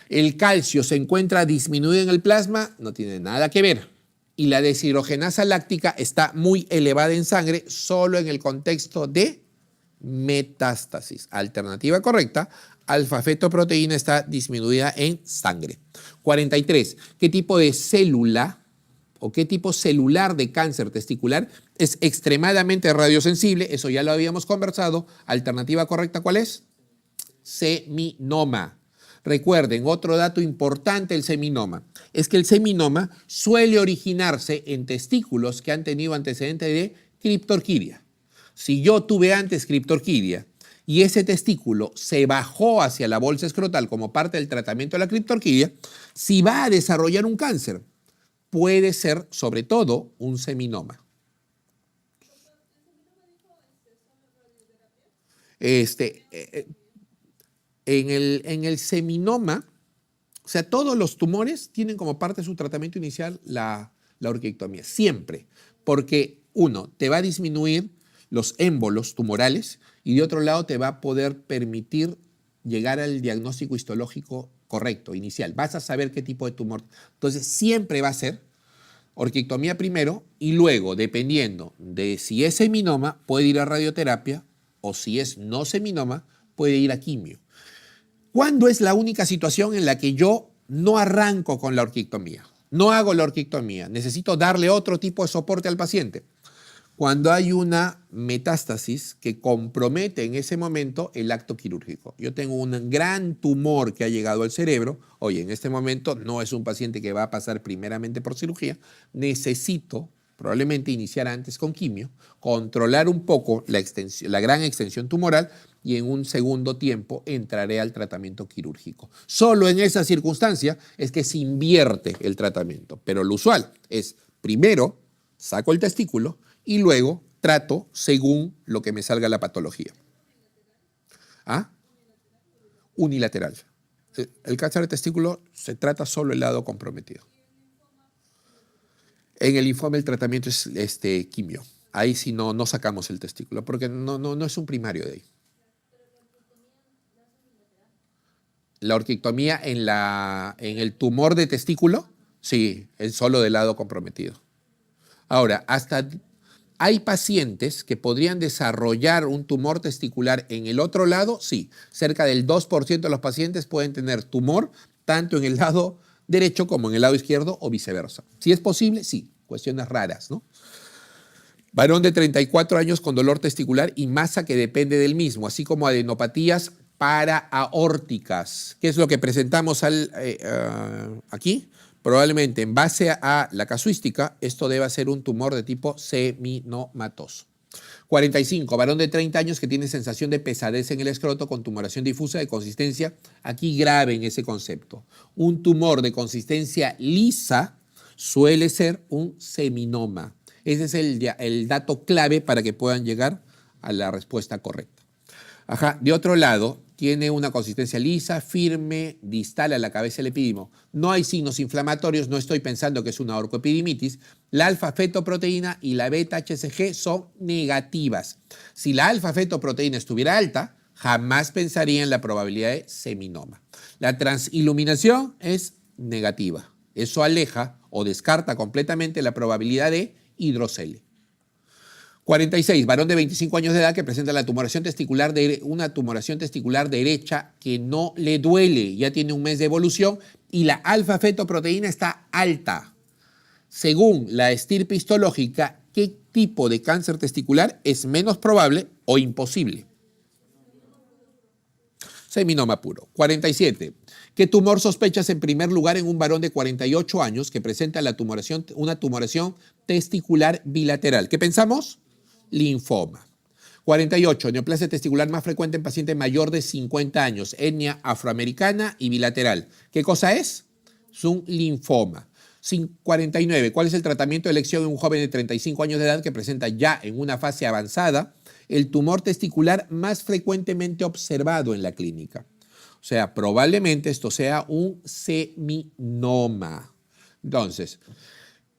¿El calcio se encuentra disminuido en el plasma? No tiene nada que ver. Y la deshidrogenasa láctica está muy elevada en sangre solo en el contexto de metástasis. Alternativa correcta, alfa-fetoproteína está disminuida en sangre. 43. ¿Qué tipo de célula o qué tipo celular de cáncer testicular es extremadamente radiosensible? Eso ya lo habíamos conversado. Alternativa correcta, ¿cuál es? Seminoma. Recuerden, otro dato importante del seminoma es que el seminoma suele originarse en testículos que han tenido antecedente de criptorquidia. Si yo tuve antes criptorquidia y ese testículo se bajó hacia la bolsa escrotal como parte del tratamiento de la criptorquidia, si va a desarrollar un cáncer, puede ser sobre todo un seminoma. En el seminoma, o sea, todos los tumores tienen como parte de su tratamiento inicial la orquiectomía, siempre, porque uno, te va a disminuir los émbolos tumorales y de otro lado te va a poder permitir llegar al diagnóstico histológico correcto, inicial. Vas a saber qué tipo de tumor. Entonces, siempre va a ser orquiectomía primero y luego, dependiendo de si es seminoma, puede ir a radioterapia o si es no seminoma, puede ir a quimio. ¿Cuándo es la única situación en la que yo no arranco con la orquiectomía? No hago la orquiectomía, necesito darle otro tipo de soporte al paciente. Cuando hay una metástasis que compromete en ese momento el acto quirúrgico. Yo tengo un gran tumor que ha llegado al cerebro. Oye, en este momento no es un paciente que va a pasar primeramente por cirugía. Necesito probablemente iniciar antes con quimio, controlar un poco la gran extensión tumoral y en un segundo tiempo entraré al tratamiento quirúrgico. Solo en esa circunstancia es que se invierte el tratamiento, pero lo usual es primero saco el testículo y luego trato según lo que me salga la patología. ¿Ah? Unilateral. El cáncer de testículo se trata solo el lado comprometido. En el linfoma el tratamiento es quimio. Ahí sí no sacamos el testículo porque no es un primario de ahí. La orquiectomía en el tumor de testículo, sí, el solo del lado comprometido. Ahora, hay pacientes que podrían desarrollar un tumor testicular en el otro lado, sí. Cerca del 2% de los pacientes pueden tener tumor tanto en el lado derecho como en el lado izquierdo o viceversa. Si es posible, sí. Cuestiones raras, ¿no? Varón de 34 años con dolor testicular y masa que depende del mismo, así como adenopatías paraaórticas. ¿Qué es lo que presentamos aquí? Probablemente en base a la casuística, esto debe ser un tumor de tipo seminomatoso. 45, varón de 30 años que tiene sensación de pesadez en el escroto con tumoración difusa de consistencia. Aquí grave en ese concepto. Un tumor de consistencia lisa suele ser un seminoma. Ese es el dato clave para que puedan llegar a la respuesta correcta. Ajá. De otro lado, tiene una consistencia lisa, firme, distal a la cabeza del epidimo. No hay signos inflamatorios, no estoy pensando que es una orcoepidimitis. La alfa-fetoproteína y la beta-HCG son negativas. Si la alfa-fetoproteína estuviera alta, jamás pensaría en la probabilidad de seminoma. La transiluminación es negativa. Eso aleja o descarta completamente la probabilidad de hidrocele. 46, varón de 25 años de edad que presenta una tumoración testicular derecha que no le duele, ya tiene un mes de evolución y la alfa-fetoproteína está alta. Según la estirpe histológica, ¿qué tipo de cáncer testicular es menos probable o imposible? Seminoma puro. 47. ¿Qué tumor sospechas en primer lugar en un varón de 48 años que presenta una tumoración testicular bilateral? ¿Qué pensamos? Linfoma. 48. Neoplasia testicular más frecuente en paciente mayor de 50 años, etnia afroamericana y bilateral. ¿Qué cosa es? Es un linfoma. 49. ¿Cuál es el tratamiento de elección en un joven de 35 años de edad que presenta ya en una fase avanzada el tumor testicular más frecuentemente observado en la clínica? O sea, probablemente esto sea un seminoma. Entonces,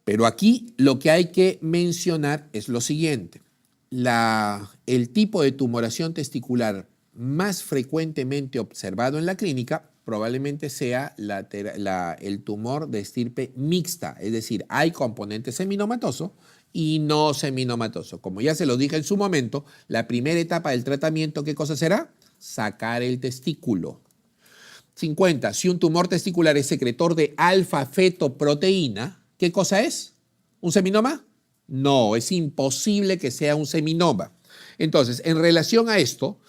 pero aquí lo que hay que mencionar es lo siguiente. El tipo de tumoración testicular más frecuentemente observado en la clínica probablemente sea el tumor de estirpe mixta, es decir, hay componente seminomatoso y no seminomatoso. Como ya se lo dije en su momento, la primera etapa del tratamiento, ¿qué cosa será? Sacar el testículo. 50. Si un tumor testicular es secretor de alfa-fetoproteína, ¿qué cosa es? ¿Un seminoma? No, es imposible que sea un seminoma. Entonces, en relación a esto,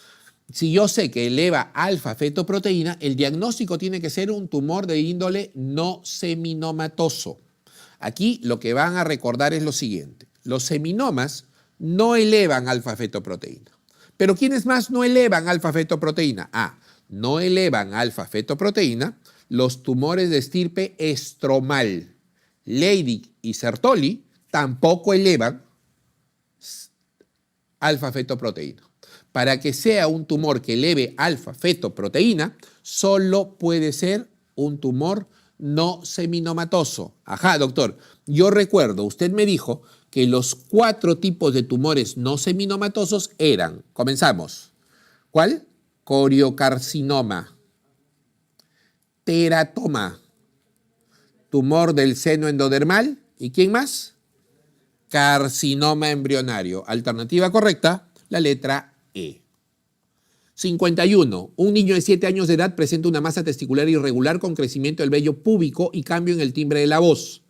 si yo sé que eleva alfa-fetoproteína, el diagnóstico tiene que ser un tumor de índole no seminomatoso. Aquí lo que van a recordar es lo siguiente. Los seminomas no elevan alfa-fetoproteína. ¿Pero quiénes más no elevan alfa-fetoproteína? No elevan alfa-fetoproteína los tumores de estirpe estromal. Leydig y Sertoli tampoco elevan alfa-fetoproteína. Para que sea un tumor que eleve alfa-fetoproteína, solo puede ser un tumor no seminomatoso. Ajá, doctor, yo recuerdo, usted me dijo que los 4 tipos de tumores no seminomatosos eran, comenzamos, ¿cuál? Coriocarcinoma, teratoma, tumor del seno endodermal, ¿y quién más? Carcinoma embrionario. Alternativa correcta, la letra E. 51. Un niño de 7 años de edad presenta una masa testicular irregular con crecimiento del vello púbico y cambio en el timbre de la voz.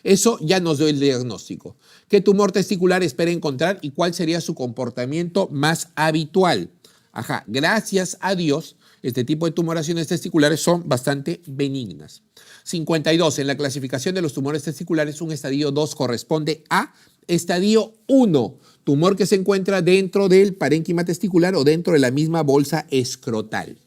Eso ya nos dio el diagnóstico. ¿Qué tumor testicular espera encontrar y cuál sería su comportamiento más habitual? Ajá, gracias a Dios, este tipo de tumoraciones testiculares son bastante benignas. 52. En la clasificación de los tumores testiculares, un estadio 2 corresponde a estadio 1, tumor que se encuentra dentro del parénquima testicular o dentro de la misma bolsa escrotal.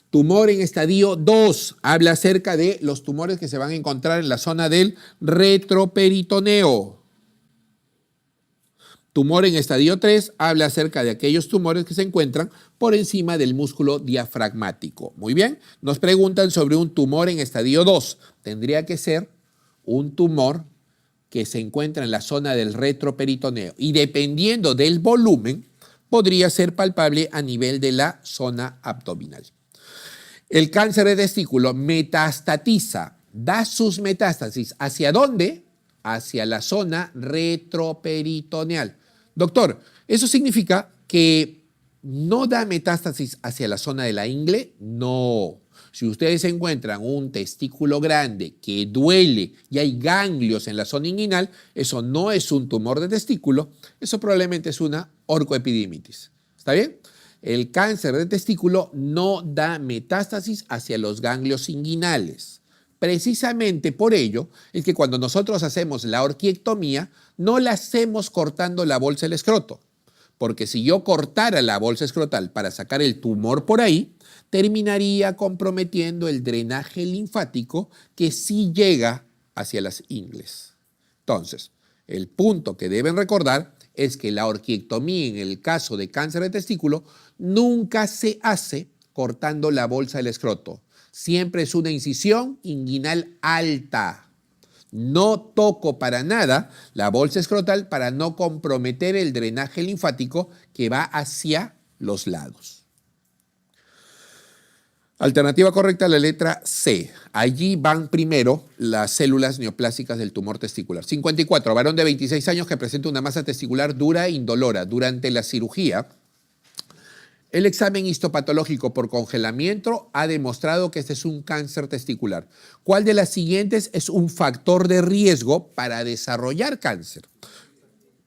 Tumor en estadio 2 habla acerca de los tumores que se van a encontrar en la zona del retroperitoneo. Tumor en estadio 3 habla acerca de aquellos tumores que se encuentran por encima del músculo diafragmático. Muy bien, nos preguntan sobre un tumor en estadio 2. Tendría que ser un tumor que se encuentra en la zona del retroperitoneo y dependiendo del volumen podría ser palpable a nivel de la zona abdominal. El cáncer de testículo metastatiza, da sus metástasis. ¿Hacia dónde? Hacia la zona retroperitoneal. Doctor, ¿eso significa que no da metástasis hacia la zona de la ingle? No. Si ustedes encuentran un testículo grande que duele y hay ganglios en la zona inguinal, eso no es un tumor de testículo, eso probablemente es una orcoepididimitis. ¿Está bien? El cáncer de testículo no da metástasis hacia los ganglios inguinales. Precisamente por ello es que cuando nosotros hacemos la orquiectomía, no la hacemos cortando la bolsa del escroto. Porque si yo cortara la bolsa escrotal para sacar el tumor por ahí, terminaría comprometiendo el drenaje linfático que sí llega hacia las ingles. Entonces, el punto que deben recordar es que la orquiectomía en el caso de cáncer de testículo nunca se hace cortando la bolsa del escroto. Siempre es una incisión inguinal alta. No toco para nada la bolsa escrotal para no comprometer el drenaje linfático que va hacia los lados. Alternativa correcta, la letra C. Allí van primero las células neoplásicas del tumor testicular. 54. Varón de 26 años que presenta una masa testicular dura e indolora. Durante la cirugía, el examen histopatológico por congelamiento ha demostrado que este es un cáncer testicular. ¿Cuál de las siguientes es un factor de riesgo para desarrollar cáncer?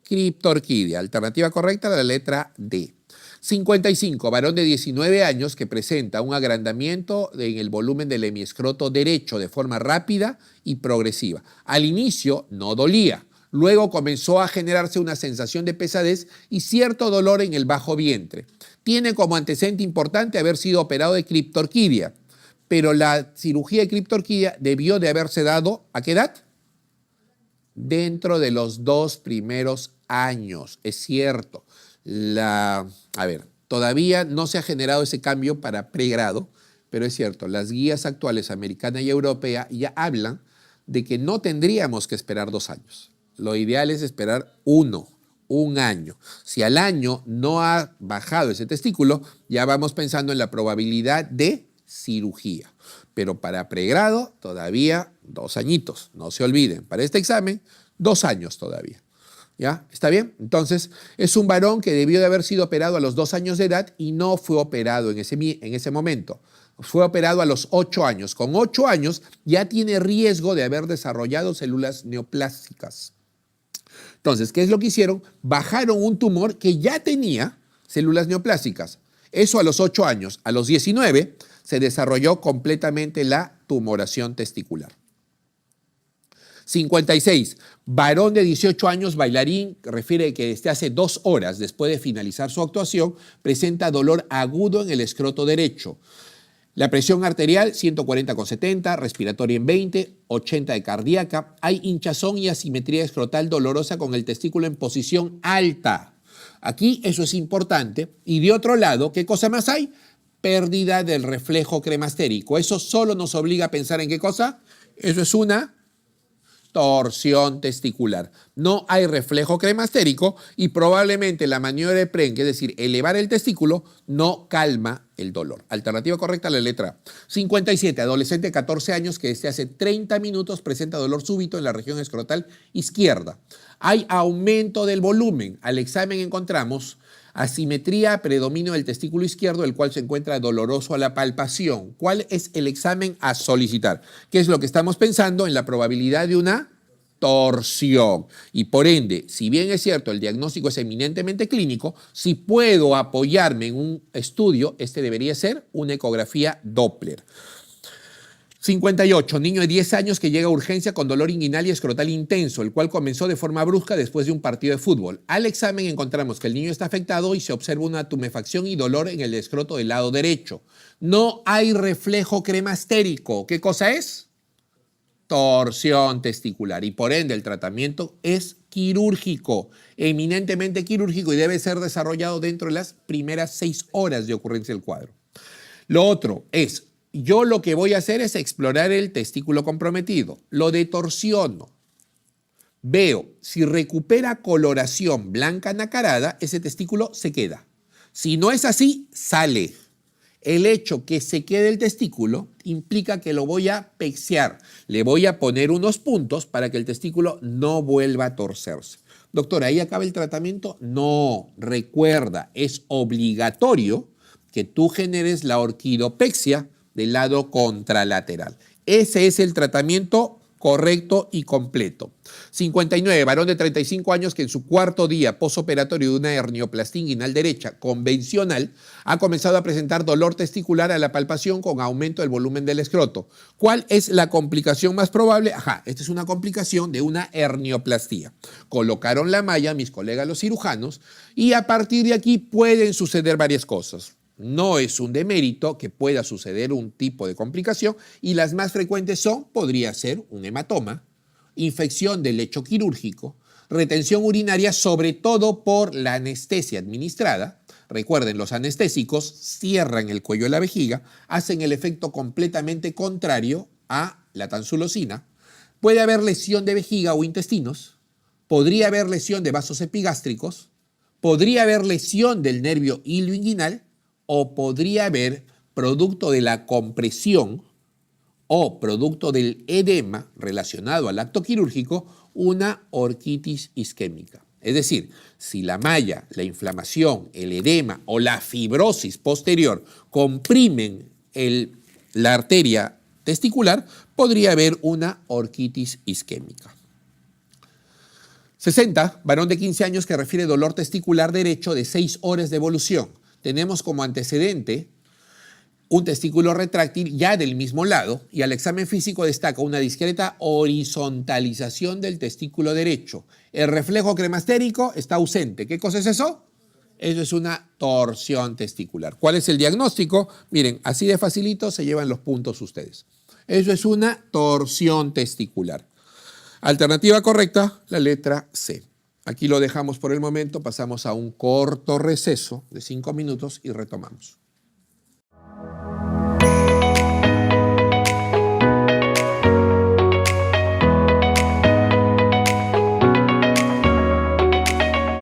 Criptorquidia. Alternativa correcta, la letra D. 55. Varón de 19 años que presenta un agrandamiento en el volumen del hemiescroto derecho de forma rápida y progresiva. Al inicio no dolía. Luego comenzó a generarse una sensación de pesadez y cierto dolor en el bajo vientre. Tiene como antecedente importante haber sido operado de criptorquidia, pero la cirugía de criptorquidia debió de haberse dado, ¿a qué edad? Dentro de los 2 primeros años, es cierto. Todavía no se ha generado ese cambio para pregrado, pero es cierto, las guías actuales americana y europea ya hablan de que no tendríamos que esperar 2 años. Lo ideal es esperar un año. Si al año no ha bajado ese testículo, ya vamos pensando en la probabilidad de cirugía. Pero para pregrado, todavía 2 añitos. No se olviden, para este examen, 2 años todavía. ¿Ya? ¿Está bien? Entonces, es un varón que debió de haber sido operado a los 2 años de edad y no fue operado en ese momento. Fue operado a los 8 años. Con 8 años ya tiene riesgo de haber desarrollado células neoplásicas. Entonces, ¿qué es lo que hicieron? Bajaron un tumor que ya tenía células neoplásicas. Eso a los 8 años. A los 19 se desarrolló completamente la tumoración testicular. 56. Varón de 18 años, bailarín, refiere que desde hace 2 horas después de finalizar su actuación presenta dolor agudo en el escroto derecho. La presión arterial 140/70, respiratoria en 20, 80 de cardíaca. Hay hinchazón y asimetría escrotal dolorosa con el testículo en posición alta. Aquí eso es importante. Y de otro lado, ¿qué cosa más hay? Pérdida del reflejo cremastérico. Eso solo nos obliga a pensar en ¿qué cosa? Eso es una torsión testicular. No hay reflejo cremastérico y probablemente la maniobra de Prenk, es decir, elevar el testículo, no calma el dolor. Alternativa correcta, la letra A. 57. Adolescente de 14 años que desde hace 30 minutos presenta dolor súbito en la región escrotal izquierda. Hay aumento del volumen. Al examen encontramos asimetría, predominio del testículo izquierdo, el cual se encuentra doloroso a la palpación. ¿Cuál es el examen a solicitar? ¿Qué es lo que estamos pensando en la probabilidad de una torsión? Y por ende, si bien es cierto, el diagnóstico es eminentemente clínico, si puedo apoyarme en un estudio, este debería ser una ecografía Doppler. 58. Niño de 10 años que llega a urgencia con dolor inguinal y escrotal intenso, el cual comenzó de forma brusca después de un partido de fútbol. Al examen encontramos que el niño está afectado y se observa una tumefacción y dolor en el escroto del lado derecho. No hay reflejo cremastérico. ¿Qué cosa es? Torsión testicular. Y por ende el tratamiento es quirúrgico, eminentemente quirúrgico, y debe ser desarrollado dentro de las primeras 6 horas de ocurrencia del cuadro. Lo otro es, yo lo que voy a hacer es explorar el testículo comprometido. Lo detorsiono. Veo, si recupera coloración blanca nacarada, ese testículo se queda. Si no es así, sale. El hecho que se quede el testículo implica que lo voy a pexear. Le voy a poner unos puntos para que el testículo no vuelva a torcerse. Doctora, ¿ahí acaba el tratamiento? No, recuerda, es obligatorio que tú generes la orquidopexia del lado contralateral. Ese es el tratamiento correcto y completo. 59, varón de 35 años que en su cuarto día posoperatorio de una hernioplastia inguinal derecha convencional ha comenzado a presentar dolor testicular a la palpación con aumento del volumen del escroto. ¿Cuál es la complicación más probable? Esta es una complicación de una hernioplastia. Colocaron la malla mis colegas los cirujanos y a partir de aquí pueden suceder varias cosas. No es un demérito que pueda suceder un tipo de complicación y las más frecuentes podría ser un hematoma, infección del lecho quirúrgico, retención urinaria, sobre todo por la anestesia administrada. Recuerden, los anestésicos cierran el cuello de la vejiga, hacen el efecto completamente contrario a la tansulosina. Puede haber lesión de vejiga o intestinos, podría haber lesión de vasos epigástricos, podría haber lesión del nervio ilioinguinal, o podría haber, producto de la compresión o producto del edema relacionado al acto quirúrgico, una orquitis isquémica. Es decir, si la malla, la inflamación, el edema o la fibrosis posterior comprimen la arteria testicular, podría haber una orquitis isquémica. 60, varón de 15 años que refiere dolor testicular derecho de 6 horas de evolución. Tenemos como antecedente un testículo retráctil ya del mismo lado y al examen físico destaca una discreta horizontalización del testículo derecho. El reflejo cremastérico está ausente. ¿Qué cosa es eso? Eso es una torsión testicular. ¿Cuál es el diagnóstico? Miren, así de facilito se llevan los puntos ustedes. Eso es una torsión testicular. Alternativa correcta, la letra C. Aquí lo dejamos por el momento, pasamos a un corto receso de 5 minutos y retomamos.